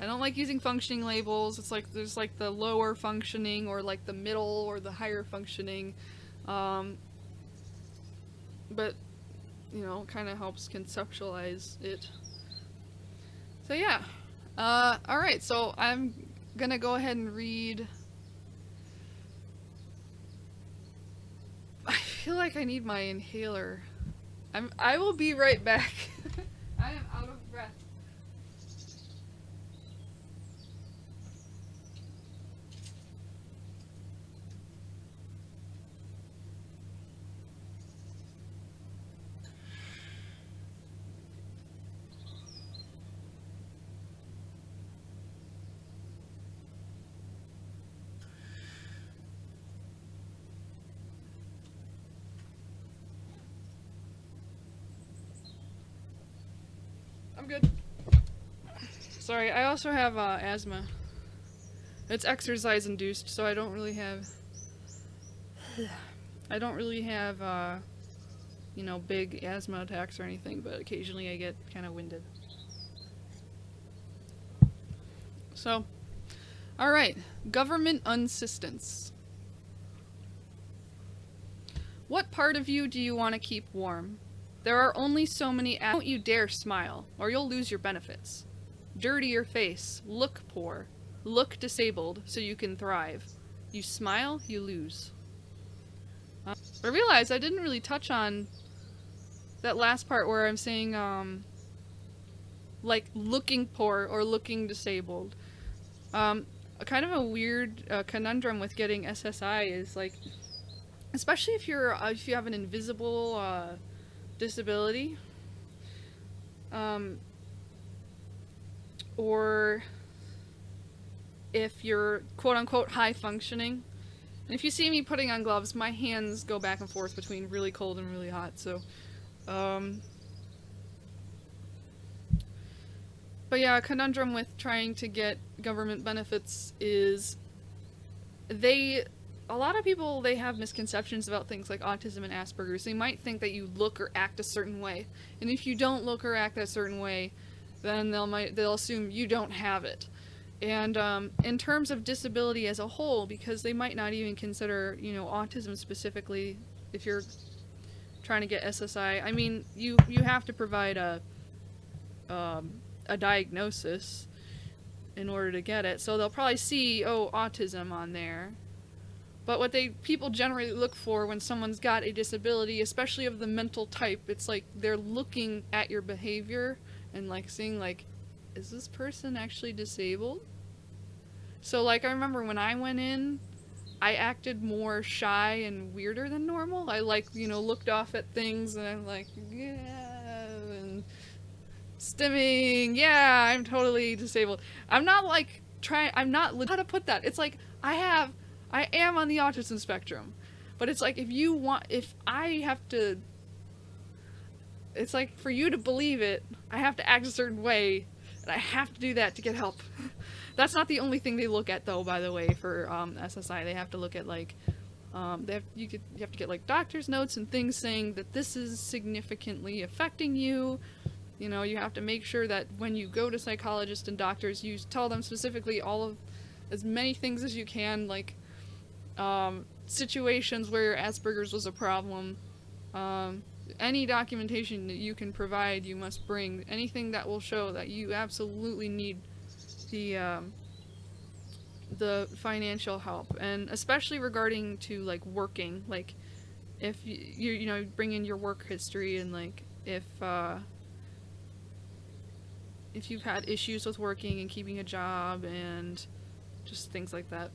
I don't like using functioning labels. It's like there's like the lower functioning or like the middle or the higher functioning. But you know, kind of helps conceptualize it. So yeah. Alright, so I'm gonna go ahead and read. I feel like I need my inhaler. I will be right back. I am out of breath. I'm good. Sorry, I also have asthma. It's exercise induced, so I don't really have you know, big asthma attacks or anything, but occasionally I get kind of winded. So, alright, government assistance. What part of you do you want to keep warm? There are only so many. Don't you dare smile, or you'll lose your benefits. Dirty your face, look poor, look disabled, so you can thrive. You smile, you lose. I realized I didn't really touch on that last part where I'm saying, like, looking poor or looking disabled. Kind of a weird conundrum with getting SSI is, like, especially if you have an invisible disability, or if you're quote-unquote high functioning. And if you see me putting on gloves, my hands go back and forth between really cold and really hot, so but yeah, a conundrum with trying to get government benefits is a lot of people, they have misconceptions about things like autism and Asperger's. They might think that you look or act a certain way, and if you don't look or act a certain way, then they'll assume you don't have it. And in terms of disability as a whole, because they might not even consider, you know, autism specifically, if you're trying to get SSI, I mean, you have to provide a diagnosis in order to get it. So they'll probably see, oh, autism on there. But what people generally look for when someone's got a disability, especially of the mental type, it's like they're looking at your behavior and like seeing like, is this person actually disabled? So like I remember when I went in, I acted more shy and weirder than normal. I like, you know, looked off at things and I'm like, yeah, and stimming, yeah, I'm totally disabled. I'm not like I'm not, how to put that? It's like I am on the autism spectrum, but it's like if I have to, it's like for you to believe it, I have to act a certain way, and I have to do that to get help. That's not the only thing they look at, though, by the way, for SSI. They have to look at, like, you have to get, like, doctor's notes and things saying that this is significantly affecting you. You know, you have to make sure that when you go to psychologists and doctors, you tell them specifically as many things as you can, like, situations where Asperger's was a problem. Any documentation that you can provide, you must bring. Anything that will show that you absolutely need the financial help, and especially regarding to like working, like if you know, bring in your work history, and like if you've had issues with working and keeping a job and just things like that.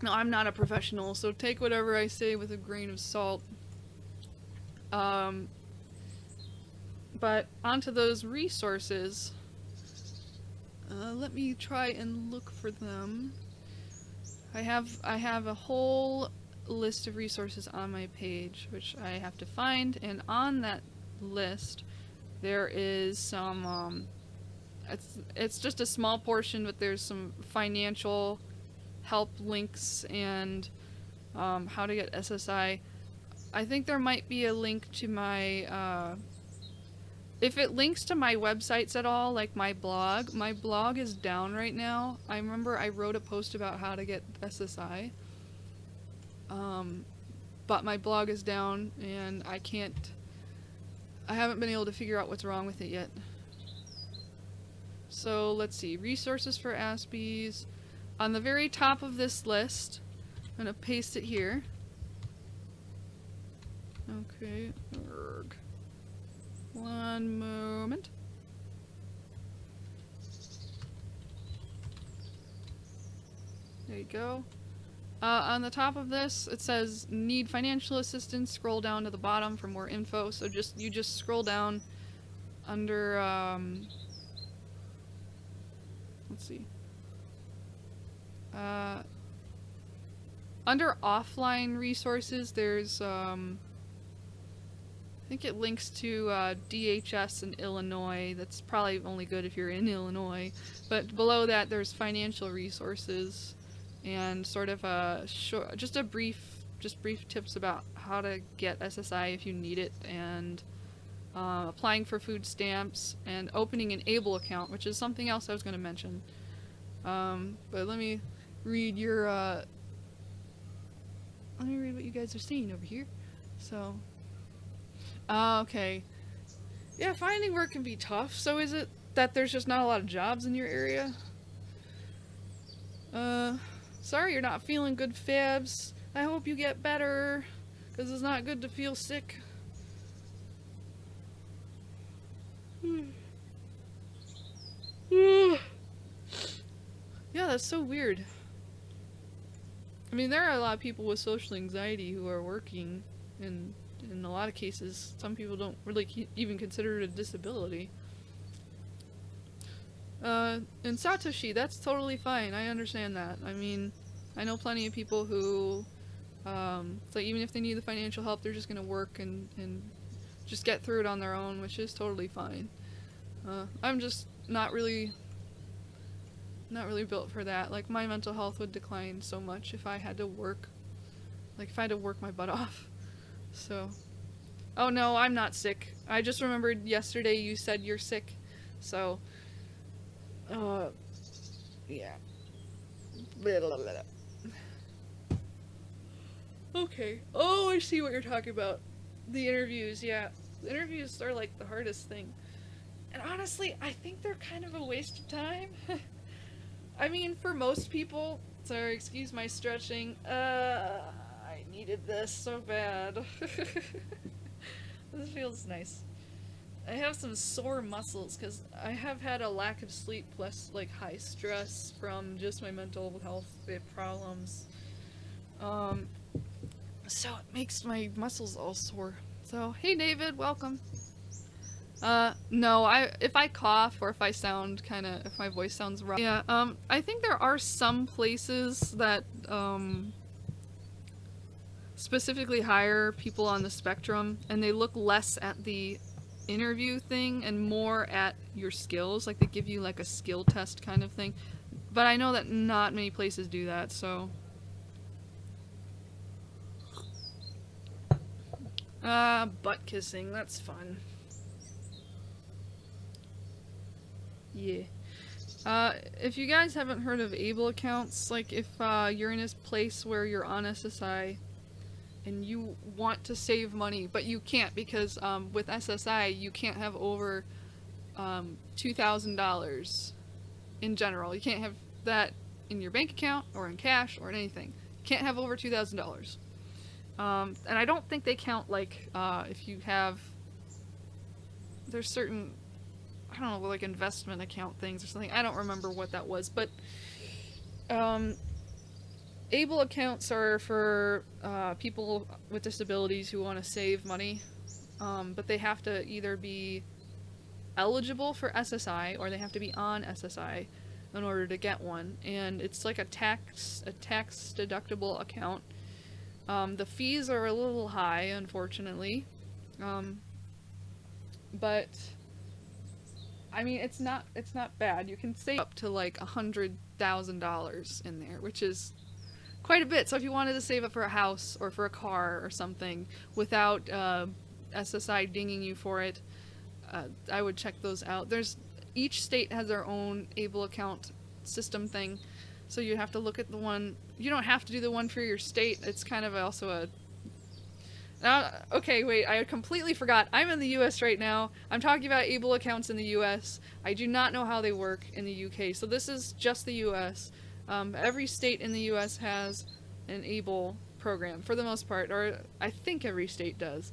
No, I'm not a professional, so take whatever I say with a grain of salt. But onto those resources. Let me try and look for them. I have a whole list of resources on my page, which I have to find, and on that list there is some it's just a small portion, but there's some financial help links and how to get SSI. I think there might be a link to my if it links to my websites at all, like my blog is down right now. I remember I wrote a post about how to get SSI, but my blog is down and I haven't been able to figure out what's wrong with it yet. So let's see, resources for Aspies. On the very top of this list, I'm gonna paste it here. Okay, one moment. There you go. On the top of this, it says need financial assistance. Scroll down to the bottom for more info. So you just scroll down under let's see. Under offline resources, there's I think it links to DHS in Illinois. That's probably only good if you're in Illinois. But below that, there's financial resources and sort of just brief tips about how to get SSI if you need it, and applying for food stamps and opening an ABLE account, which is something else I was going to mention. But let me read what you guys are seeing over here. So. Okay. Yeah, finding work can be tough. So is it that there's just not a lot of jobs in your area? Sorry you're not feeling good, Fabs. I hope you get better, because it's not good to feel sick. Yeah, that's so weird. I mean, there are a lot of people with social anxiety who are working, and in a lot of cases, some people don't really even consider it a disability. And Satoshi, that's totally fine. I understand that. I mean, I know plenty of people who, it's like even if they need the financial help, they're just gonna work and just get through it on their own, which is totally fine. I'm just not really built for that. Like, my mental health would decline so much if I had to work. Like, if I had to work my butt off. So, oh no, I'm not sick. I just remembered yesterday you said you're sick. So, yeah. Okay. Oh, I see what you're talking about. The interviews, yeah. The interviews are like the hardest thing. And honestly, I think they're kind of a waste of time. I mean, for most people, sorry, excuse my stretching, I needed this so bad. This feels nice. I have some sore muscles because I have had a lack of sleep plus like high stress from just my mental health problems. So it makes my muscles all sore. So, hey David, welcome. No, if I cough or if I sound if my voice sounds rough. Yeah, I think there are some places that, specifically hire people on the spectrum, and they look less at the interview thing and more at your skills. Like, they give you like a skill test kind of thing. But I know that not many places do that, so. Butt kissing, that's fun. Yeah. If you guys haven't heard of ABLE accounts, like if you're in a place where you're on SSI and you want to save money, but you can't because with SSI you can't have over $2,000 in general. You can't have that in your bank account or in cash or in anything. You can't have over $2,000. And I don't think they count like if you have, there's certain, I don't know, like investment account things or something. I don't remember what that was, but ABLE accounts are for people with disabilities who want to save money, but they have to either be eligible for SSI, or they have to be on SSI in order to get one, and it's like a tax deductible account. The fees are a little high, unfortunately, but I mean, it's not bad. You can save up to like $100,000 in there, which is quite a bit. So if you wanted to save up for a house or for a car or something without SSI dinging you for it, I would check those out. Each state has their own able account system thing, so you have to look at the one. You don't have to do the one for your state. It's kind of also a okay, wait, I completely forgot. I'm in the US right now. I'm talking about able accounts in the US. I do not know how they work in the UK, so this is just the US. Every state in the US has an able program, for the most part, or I think every state does.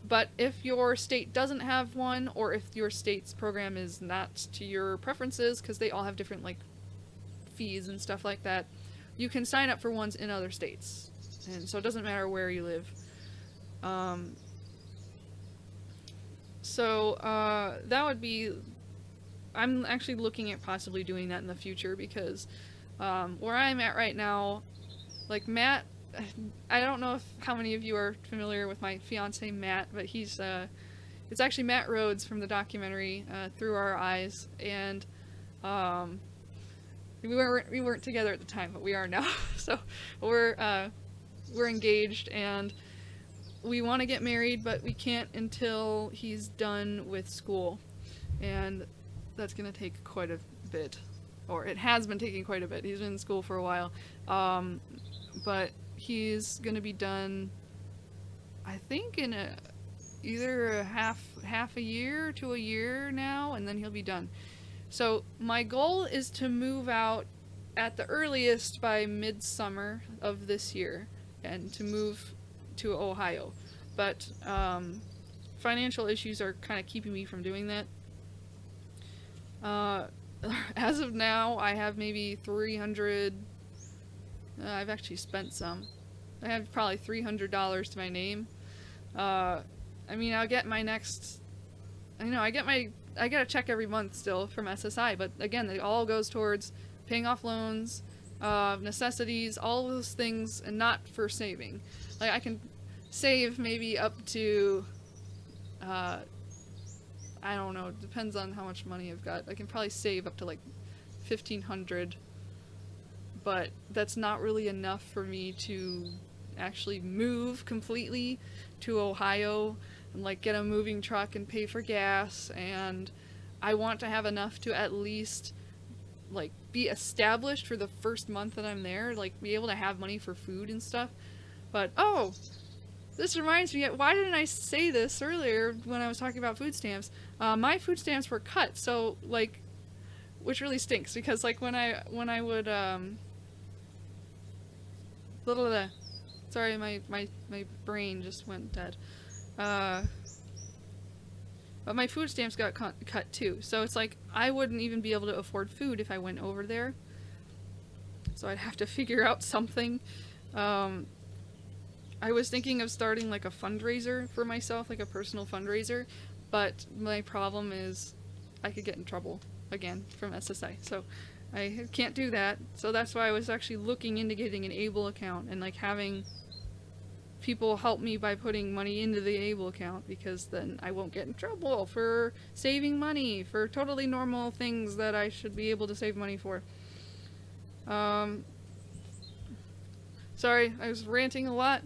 But if your state doesn't have one, or if your state's program is not to your preferences, because they all have different like fees and stuff like that, you can sign up for ones in other states. And so it doesn't matter where you live. That would be, I'm actually looking at possibly doing that in the future, because where I'm at right now, like Matt, I don't know how many of you are familiar with my fiance Matt, but he's it's actually Matt Rhodes from the documentary Through Our Eyes, and we weren't together at the time, but we are now. So we're engaged, and we want to get married, but we can't until he's done with school, and that's gonna take quite a bit, or it has been taking quite a bit. He's been in school for a while, but he's gonna be done, I think, in either a half a year to a year now, and then he'll be done. So my goal is to move out at the earliest by midsummer of this year, and to move to Ohio. But financial issues are kind of keeping me from doing that. As of now, I have maybe 300. I've actually spent some. I have probably $300 to my name. I mean, I'll get my next. I get a check every month still from SSI, but again, it all goes towards paying off loans, necessities, all those things, and not for saving. Like, I can save maybe up to, I don't know, it depends on how much money I've got. I can probably save up to like $1,500, but that's not really enough for me to actually move completely to Ohio and like get a moving truck and pay for gas, and I want to have enough to at least like be established for the first month that I'm there, like be able to have money for food and stuff. But this reminds me, why didn't I say this earlier when I was talking about food stamps? My food stamps were cut, so like, which really stinks, because like when I would sorry, my brain just went dead. But my food stamps got cut too, so it's like I wouldn't even be able to afford food if I went over there. So I'd have to figure out something. I was thinking of starting like a fundraiser for myself, like a personal fundraiser, but my problem is I could get in trouble again from SSI, so I can't do that. So that's why I was actually looking into getting an able account and like having people help me by putting money into the able account, because then I won't get in trouble for saving money for totally normal things that I should be able to save money for. Sorry, I was ranting a lot.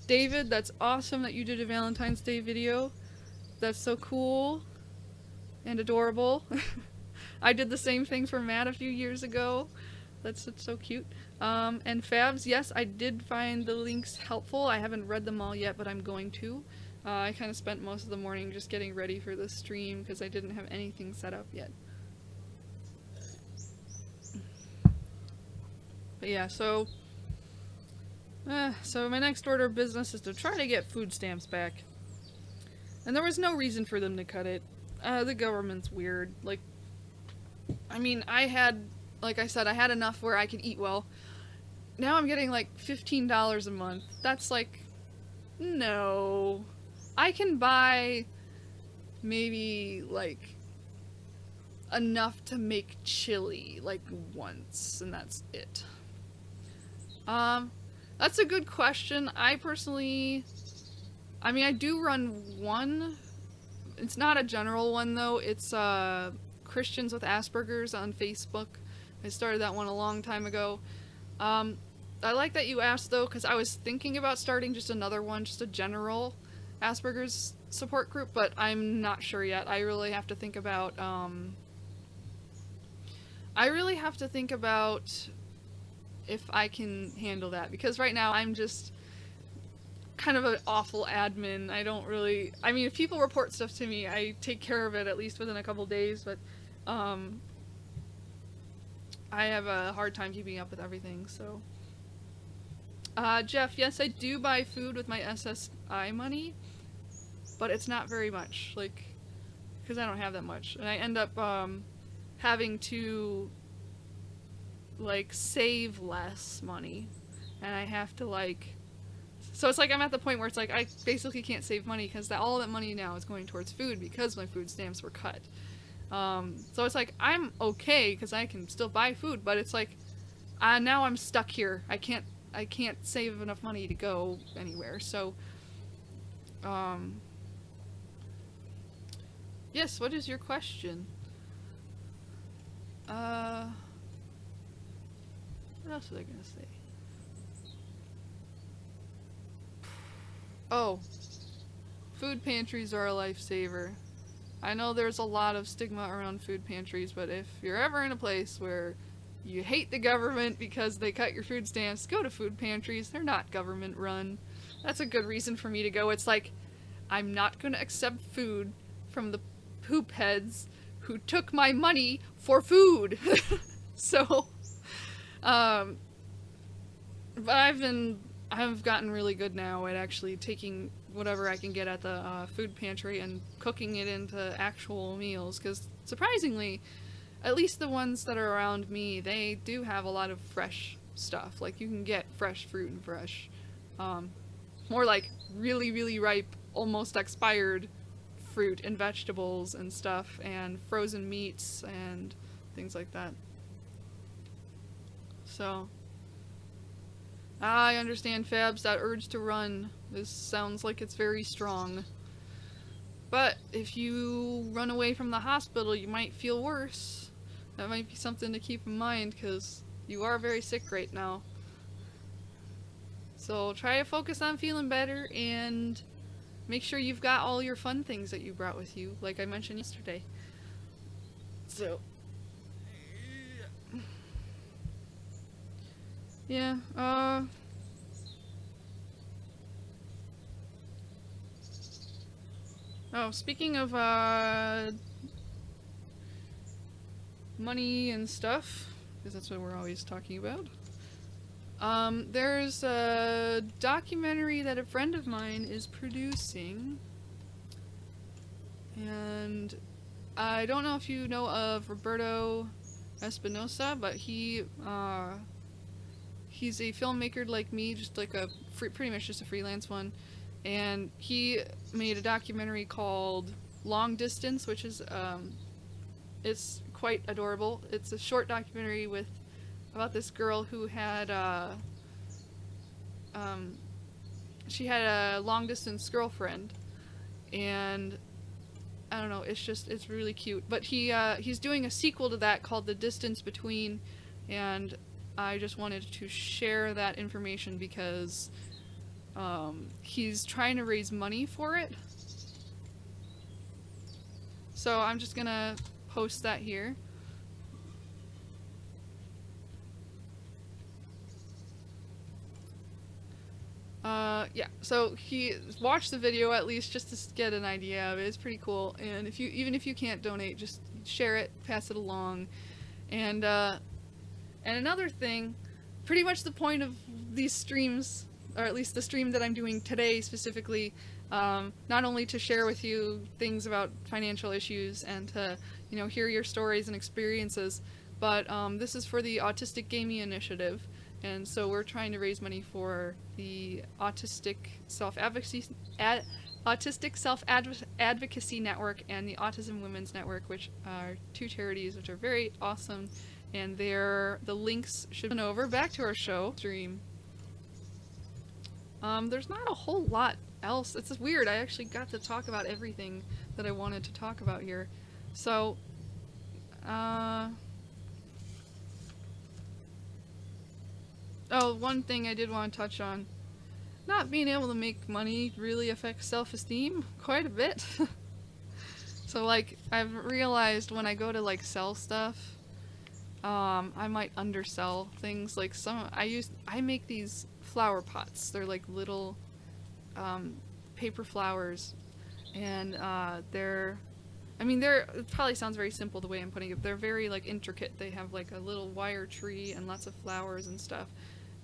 David, that's awesome that you did a Valentine's Day video. That's so cool and adorable. I did the same thing for Matt a few years ago. That's so cute. And Fabs, yes, I did find the links helpful. I haven't read them all yet, but I'm going to. I kind of spent most of the morning just getting ready for the stream because I didn't have anything set up yet. But yeah, so my next order of business is to try to get food stamps back. And there was no reason for them to cut it. The government's weird. Like, I mean, like I said, I had enough where I could eat well. Now I'm getting like $15 a month. That's like, no. I can buy maybe like enough to make chili like once, and that's it. That's a good question. I personally, I mean, I do run one. It's not a general one though. It's Christians with Asperger's on Facebook. I started that one a long time ago. I like that you asked though, because I was thinking about starting just another one, just a general Asperger's support group, but I'm not sure yet. I really have to think about if I can handle that, because right now I'm just kind of an awful admin. I mean, if people report stuff to me, I take care of it at least within a couple days, but I have a hard time keeping up with everything, so. Jeff, yes, I do buy food with my SSI money, but it's not very much, like, because I don't have that much, and I end up having to like save less money, and I have to like, so it's like I'm at the point where it's like I basically can't save money because all that money now is going towards food because my food stamps were cut. So it's like I'm okay because I can still buy food, but it's like now I'm stuck here. I can't save enough money to go anywhere. So yes, what is your question? What else was I gonna say? Oh, food pantries are a lifesaver. I know there's a lot of stigma around food pantries, but if you're ever in a place where you hate the government because they cut your food stamps, go to food pantries. They're not government run. That's a good reason for me to go. It's like, I'm not gonna accept food from the poop heads who took my money for food. So, but I've gotten really good now at actually taking whatever I can get at the food pantry and cooking it into actual meals, because surprisingly, at least the ones that are around me, they do have a lot of fresh stuff. Like, you can get fresh fruit and fresh, more like really, really ripe, almost expired fruit and vegetables and stuff, and frozen meats and things like that. So, I understand, Fabs, that urge to run. This sounds like it's very strong. But if you run away from the hospital, you might feel worse. That might be something to keep in mind, because you are very sick right now. So try to focus on feeling better, and make sure you've got all your fun things that you brought with you, like I mentioned yesterday. So, yeah, oh, speaking of, money and stuff, because that's what we're always talking about. There's a documentary that a friend of mine is producing, and I don't know if you know of Roberto Espinosa, but he's a filmmaker like me, just like pretty much just a freelance one, and he made a documentary called Long Distance, which is, it's quite adorable. It's a short documentary about this girl who had she had a long distance girlfriend, and I don't know, it's really cute. But he's doing a sequel to that called The Distance Between, and I just wanted to share that information because he's trying to raise money for it. So I'm just gonna post that here. Yeah, so watch the video at least just to get an idea of it. It's pretty cool, and even if you can't donate, just share it, pass it along. And another thing, pretty much the point of these streams, or at least the stream that I'm doing today specifically, not only to share with you things about financial issues and to, hear your stories and experiences, but this is for the Autistic Gaming Initiative. And so we're trying to raise money for the Autistic Autistic Self-Advocacy Network and the Autism Women's Network, which are two charities which are very awesome, and the links should be over. Back to our show stream. There's not a whole lot else. It's just weird. I actually got to talk about everything that I wanted to talk about here. So, oh, one thing I did want to touch on. Not being able to make money really affects self-esteem quite a bit. So, like, I've realized when I go to, like, sell stuff, I might undersell things. Like, I make these flower pots. They're like little, paper flowers. And, it probably sounds very simple the way I'm putting it. They're very, like, intricate. They have, like, a little wire tree and lots of flowers and stuff.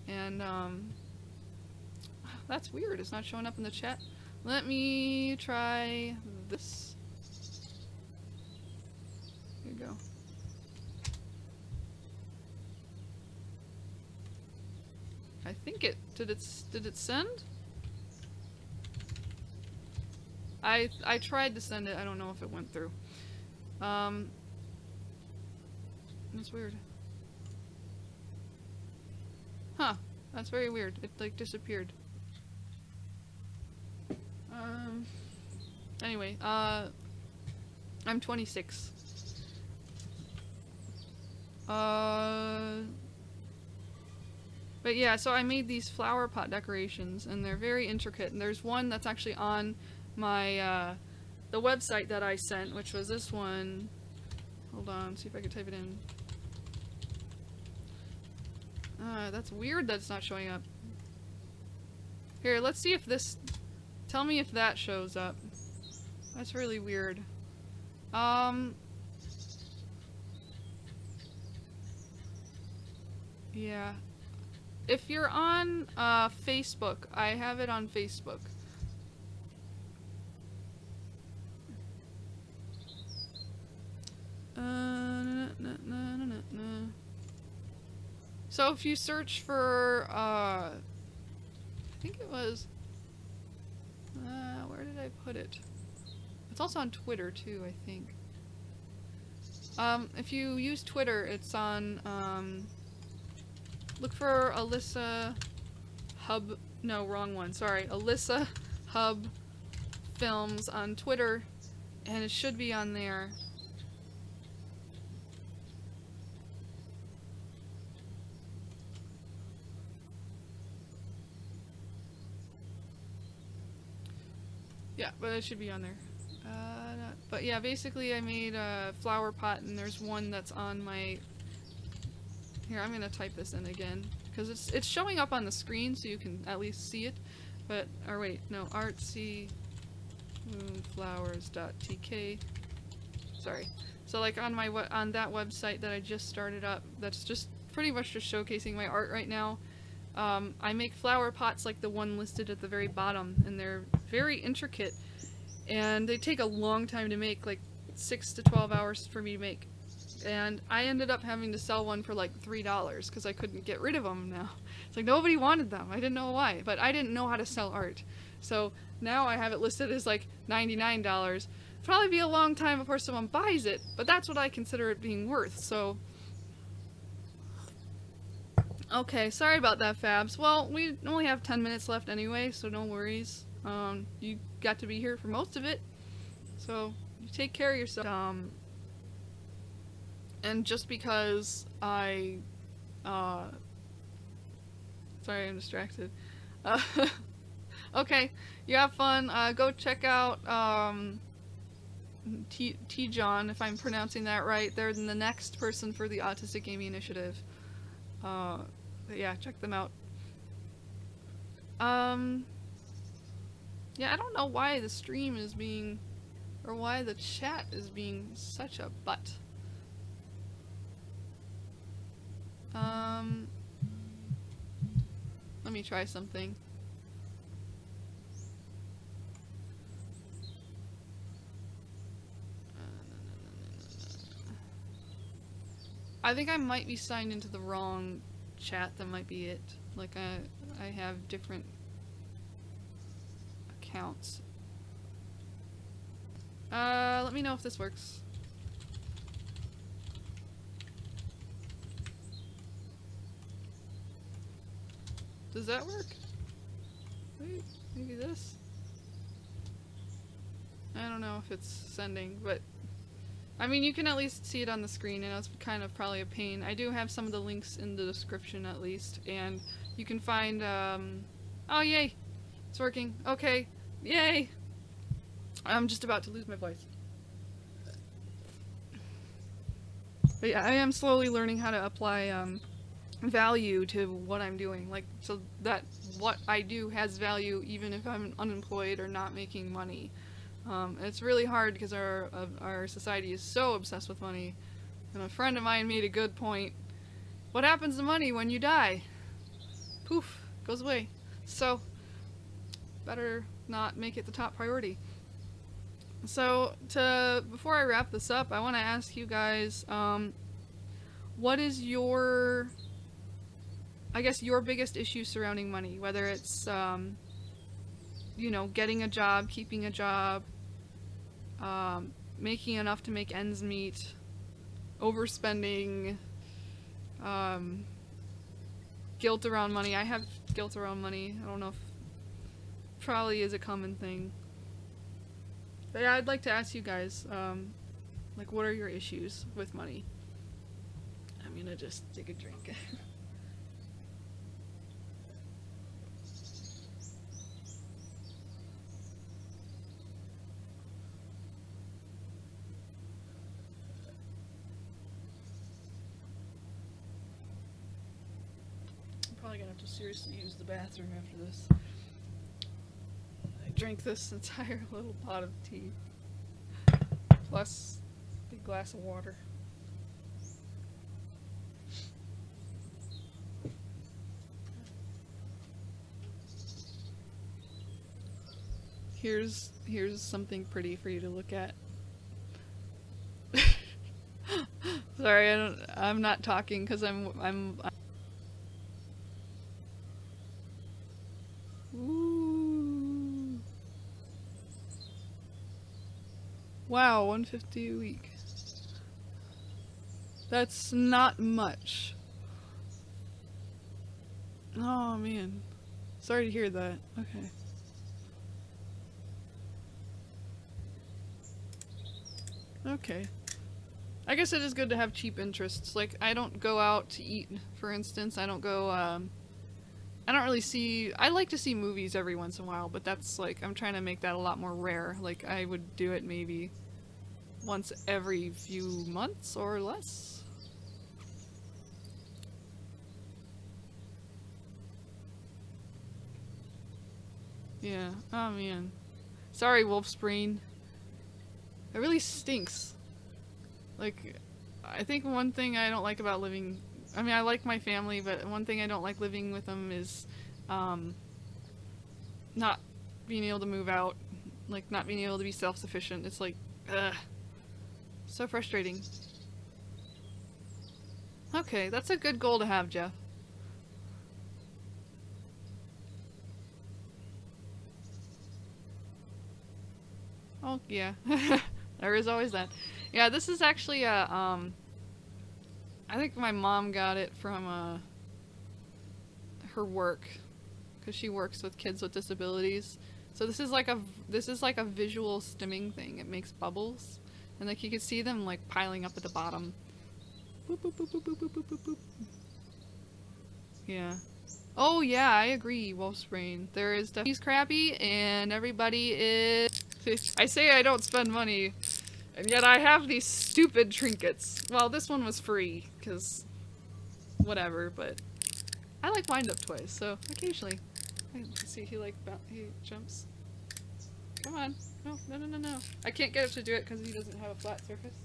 And, that's weird. It's not showing up in the chat. Let me try this. Here you go. I think did it send? I tried to send it. I don't know if it went through. That's weird. Huh. That's very weird. It, like, disappeared. Anyway, I'm 26. But yeah, so I made these flower pot decorations, and they're very intricate, and there's one that's actually on my, the website that I sent, which was this one. Hold on, see if I can type it in. That's weird that it's not showing up. Here, let's see if this... Tell me if that shows up. That's really weird. Yeah. If you're on, Facebook, I have it on Facebook. So if you search for, I think it was, where did I put it? It's also on Twitter too, I think. If you use Twitter, it's on, look for Alyssa Hub, no, wrong one, sorry, Alyssa Hub Films on Twitter, and it should be on there. Yeah, but it should be on there. But yeah, basically I made a flower pot, and there's one that's on my... Here, I'm gonna type this in again, because it's showing up on the screen, so you can at least see it. But, or wait, no, artsymoonflowers.tk. Sorry. So like on that website that I just started up, that's just pretty much just showcasing my art right now. I make flower pots like the one listed at the very bottom, and they're very intricate, and they take a long time to make, like 6 to 12 hours for me to make. And I ended up having to sell one for like $3 because I couldn't get rid of them now. It's like nobody wanted them. I didn't know why, but I didn't know how to sell art. So now I have it listed as like $99. Probably be a long time before someone buys it, but that's what I consider it being worth. So okay, sorry about that, Fabs. Well, we only have 10 minutes left anyway, so no worries. You got to be here for most of it, so you take care of yourself. And just because sorry, I'm distracted. Okay, you have fun. Go check out, T-John, if I'm pronouncing that right. They're the next person for the Autistic Gaming Initiative. Yeah, check them out. Yeah, I don't know why the stream is being, or why the chat is being such a butt. Let me try something. I think I might be signed into the wrong chat. That might be it. Like I have different accounts. Let me know if this works. Does that work? Wait, maybe this? I don't know if it's sending, but I mean, you can at least see it on the screen, and it's kind of probably a pain. I do have some of the links in the description at least, and you can find, oh yay! It's working. Okay. Yay! I'm just about to lose my voice. But yeah, I am slowly learning how to apply, value to what I'm doing, like, so that what I do has value even if I'm unemployed or not making money. It's really hard because our society is so obsessed with money, and a friend of mine made a good point. What happens to money when you die? Poof, goes away. So, better not make it the top priority. So, before I wrap this up, I want to ask you guys, what is your, I guess, your biggest issue surrounding money? Whether it's, you know, getting a job, keeping a job, making enough to make ends meet, overspending, guilt around money. I have guilt around money. I don't know if probably is a common thing. But yeah, I'd like to ask you guys, like, what are your issues with money? I'm gonna just take a drink. I'm probably gonna have to seriously use the bathroom after this. I drank this entire little pot of tea, plus a big glass of water. Here's something pretty for you to look at. Sorry, I'm not talking because I'm Ooh. Wow, 150 a week. That's not much. Oh man. Sorry to hear that. Okay. Okay. I guess it is good to have cheap interests. Like, I don't go out to eat, for instance. I don't go, I don't really see... I like to see movies every once in a while, but that's, like, I'm trying to make that a lot more rare. Like, I would do it maybe once every few months or less. Yeah. Oh, man. Sorry, Wolf's Brain. It really stinks. Like, I think one thing I don't like about living... I mean, I like my family, but one thing I don't like living with them is, not being able to move out. Like, not being able to be self-sufficient. It's like, ugh. So frustrating. Okay, that's a good goal to have, Jeff. Oh, yeah. There is always that. Yeah, this is actually a, I think my mom got it from, her work, because she works with kids with disabilities. So this is like a visual stimming thing. It makes bubbles, and like you can see them like piling up at the bottom. Boop, boop, boop, boop, boop, boop, boop, boop, boop. Yeah. Oh yeah, I agree, Wolf's Brain. There is definitely he's crappy, and everybody is... I say I don't spend money, and yet I have these stupid trinkets. Well, this one was free, because whatever, but I like wind-up toys, so occasionally. I see he jumps. Come on. No, no, no, no, no. I can't get it to do it because he doesn't have a flat surface.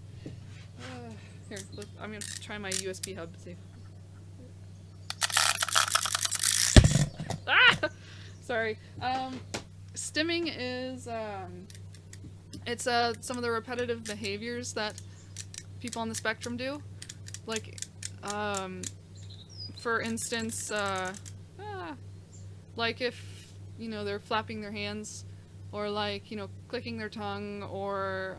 Here, look, I'm going to try my USB hub to see. Ah! Sorry. Stimming is, it's some of the repetitive behaviors that people on the spectrum do. Like, for instance, like if, you know, they're flapping their hands or like, clicking their tongue, or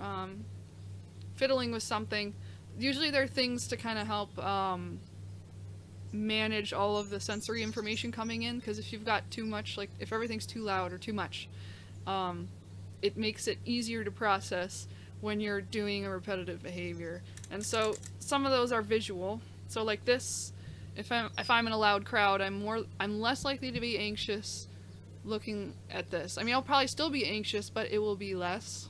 fiddling with something. Usually they're things to kind of help manage all of the sensory information coming in, because if you've got too much, like if everything's too loud or too much, it makes it easier to process when you're doing a repetitive behavior. And so some of those are visual. So like this, if I'm in a loud crowd, I'm less likely to be anxious looking at this. I mean, I'll probably still be anxious, but it will be less,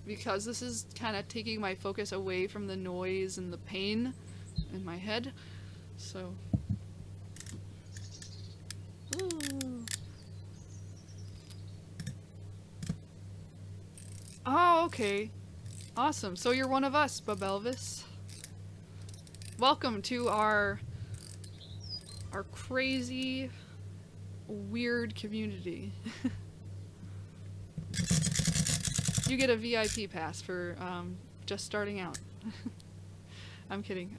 because this is kind of taking my focus away from the noise and the pain in my head. So, ooh. Oh, okay. Awesome. So you're one of us, Bubelvis. Welcome to our crazy, weird community. You get a VIP pass for just starting out. I'm kidding.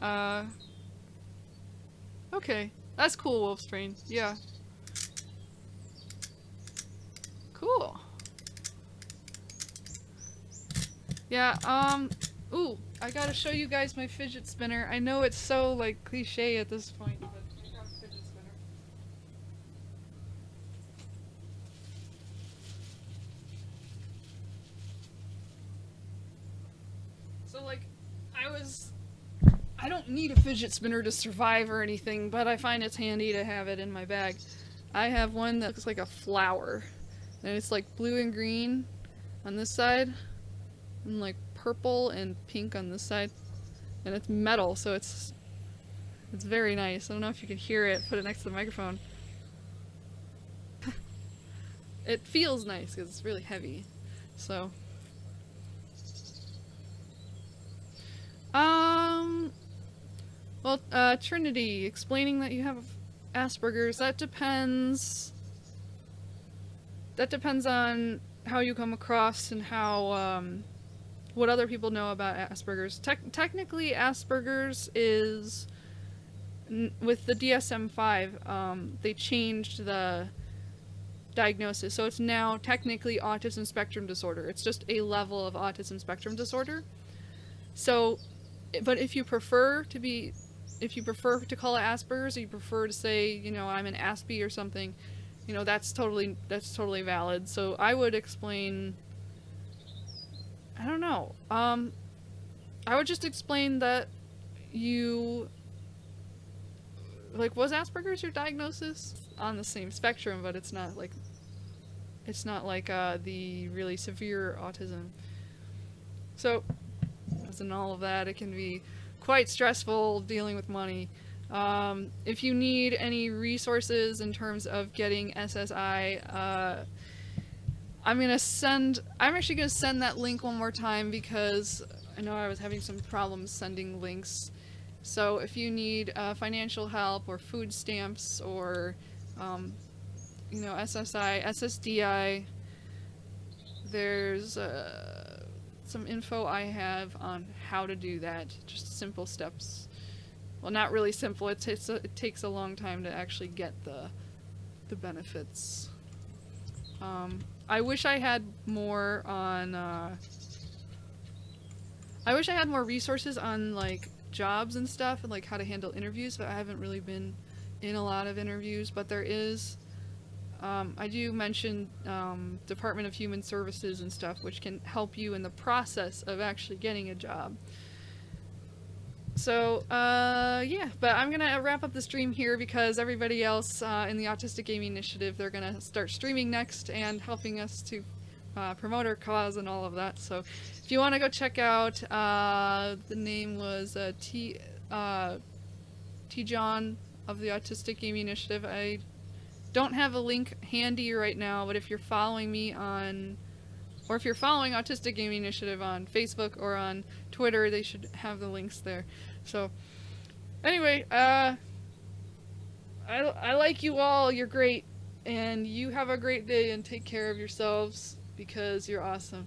Okay. That's cool, Wolfstrain. Yeah. Cool. Yeah, ooh, I gotta show you guys my fidget spinner. I know it's so, like, cliche at this point, but I got a fidget spinner. So, like, I don't need a fidget spinner to survive or anything, but I find it's handy to have it in my bag. I have one that looks like a flower, and it's like blue and green on this side, and like purple and pink on this side, and it's metal, so it's very nice. I don't know if you can hear it. Put it next to the microphone. It feels nice because it's really heavy. So well, Trinity, explaining that you have Asperger's, that depends on how you come across and how what other people know about Asperger's. Technically, Asperger's is, with the DSM-5, they changed the diagnosis, so it's now technically autism spectrum disorder. It's just a level of autism spectrum disorder. So, but if you prefer to call it Asperger's, or you prefer to say, I'm an Aspie or something, that's totally valid. So I would explain, I don't know. I would just explain that you, like, was Asperger's your diagnosis? On the same spectrum, but it's not like the really severe autism. So, as in all of that, it can be quite stressful dealing with money. If you need any resources in terms of getting SSI, I'm actually gonna send that link one more time, because I know I was having some problems sending links. So if you need financial help or food stamps or SSI, SSDI, there's some info I have on how to do that. Just simple steps. Well, not really simple. It takes a long time to actually get the benefits. I wish I had more on. I wish I had more resources on, like, jobs and stuff, and like how to handle interviews, but I haven't really been in a lot of interviews. But there is, I do mention Department of Human Services and stuff, which can help you in the process of actually getting a job. So yeah, but I'm gonna wrap up the stream here, because everybody else in the Autistic Gaming Initiative, they're gonna start streaming next and helping us to promote our cause and all of that. So if you want to go check out, the name was T John of the Autistic Gaming Initiative. I don't have a link handy right now, but if you're following me on, or if you're following Autistic Gaming Initiative on Facebook or on Twitter, they should have the links there. So anyway, I like you all. You're great, and you have a great day, and take care of yourselves, because you're awesome.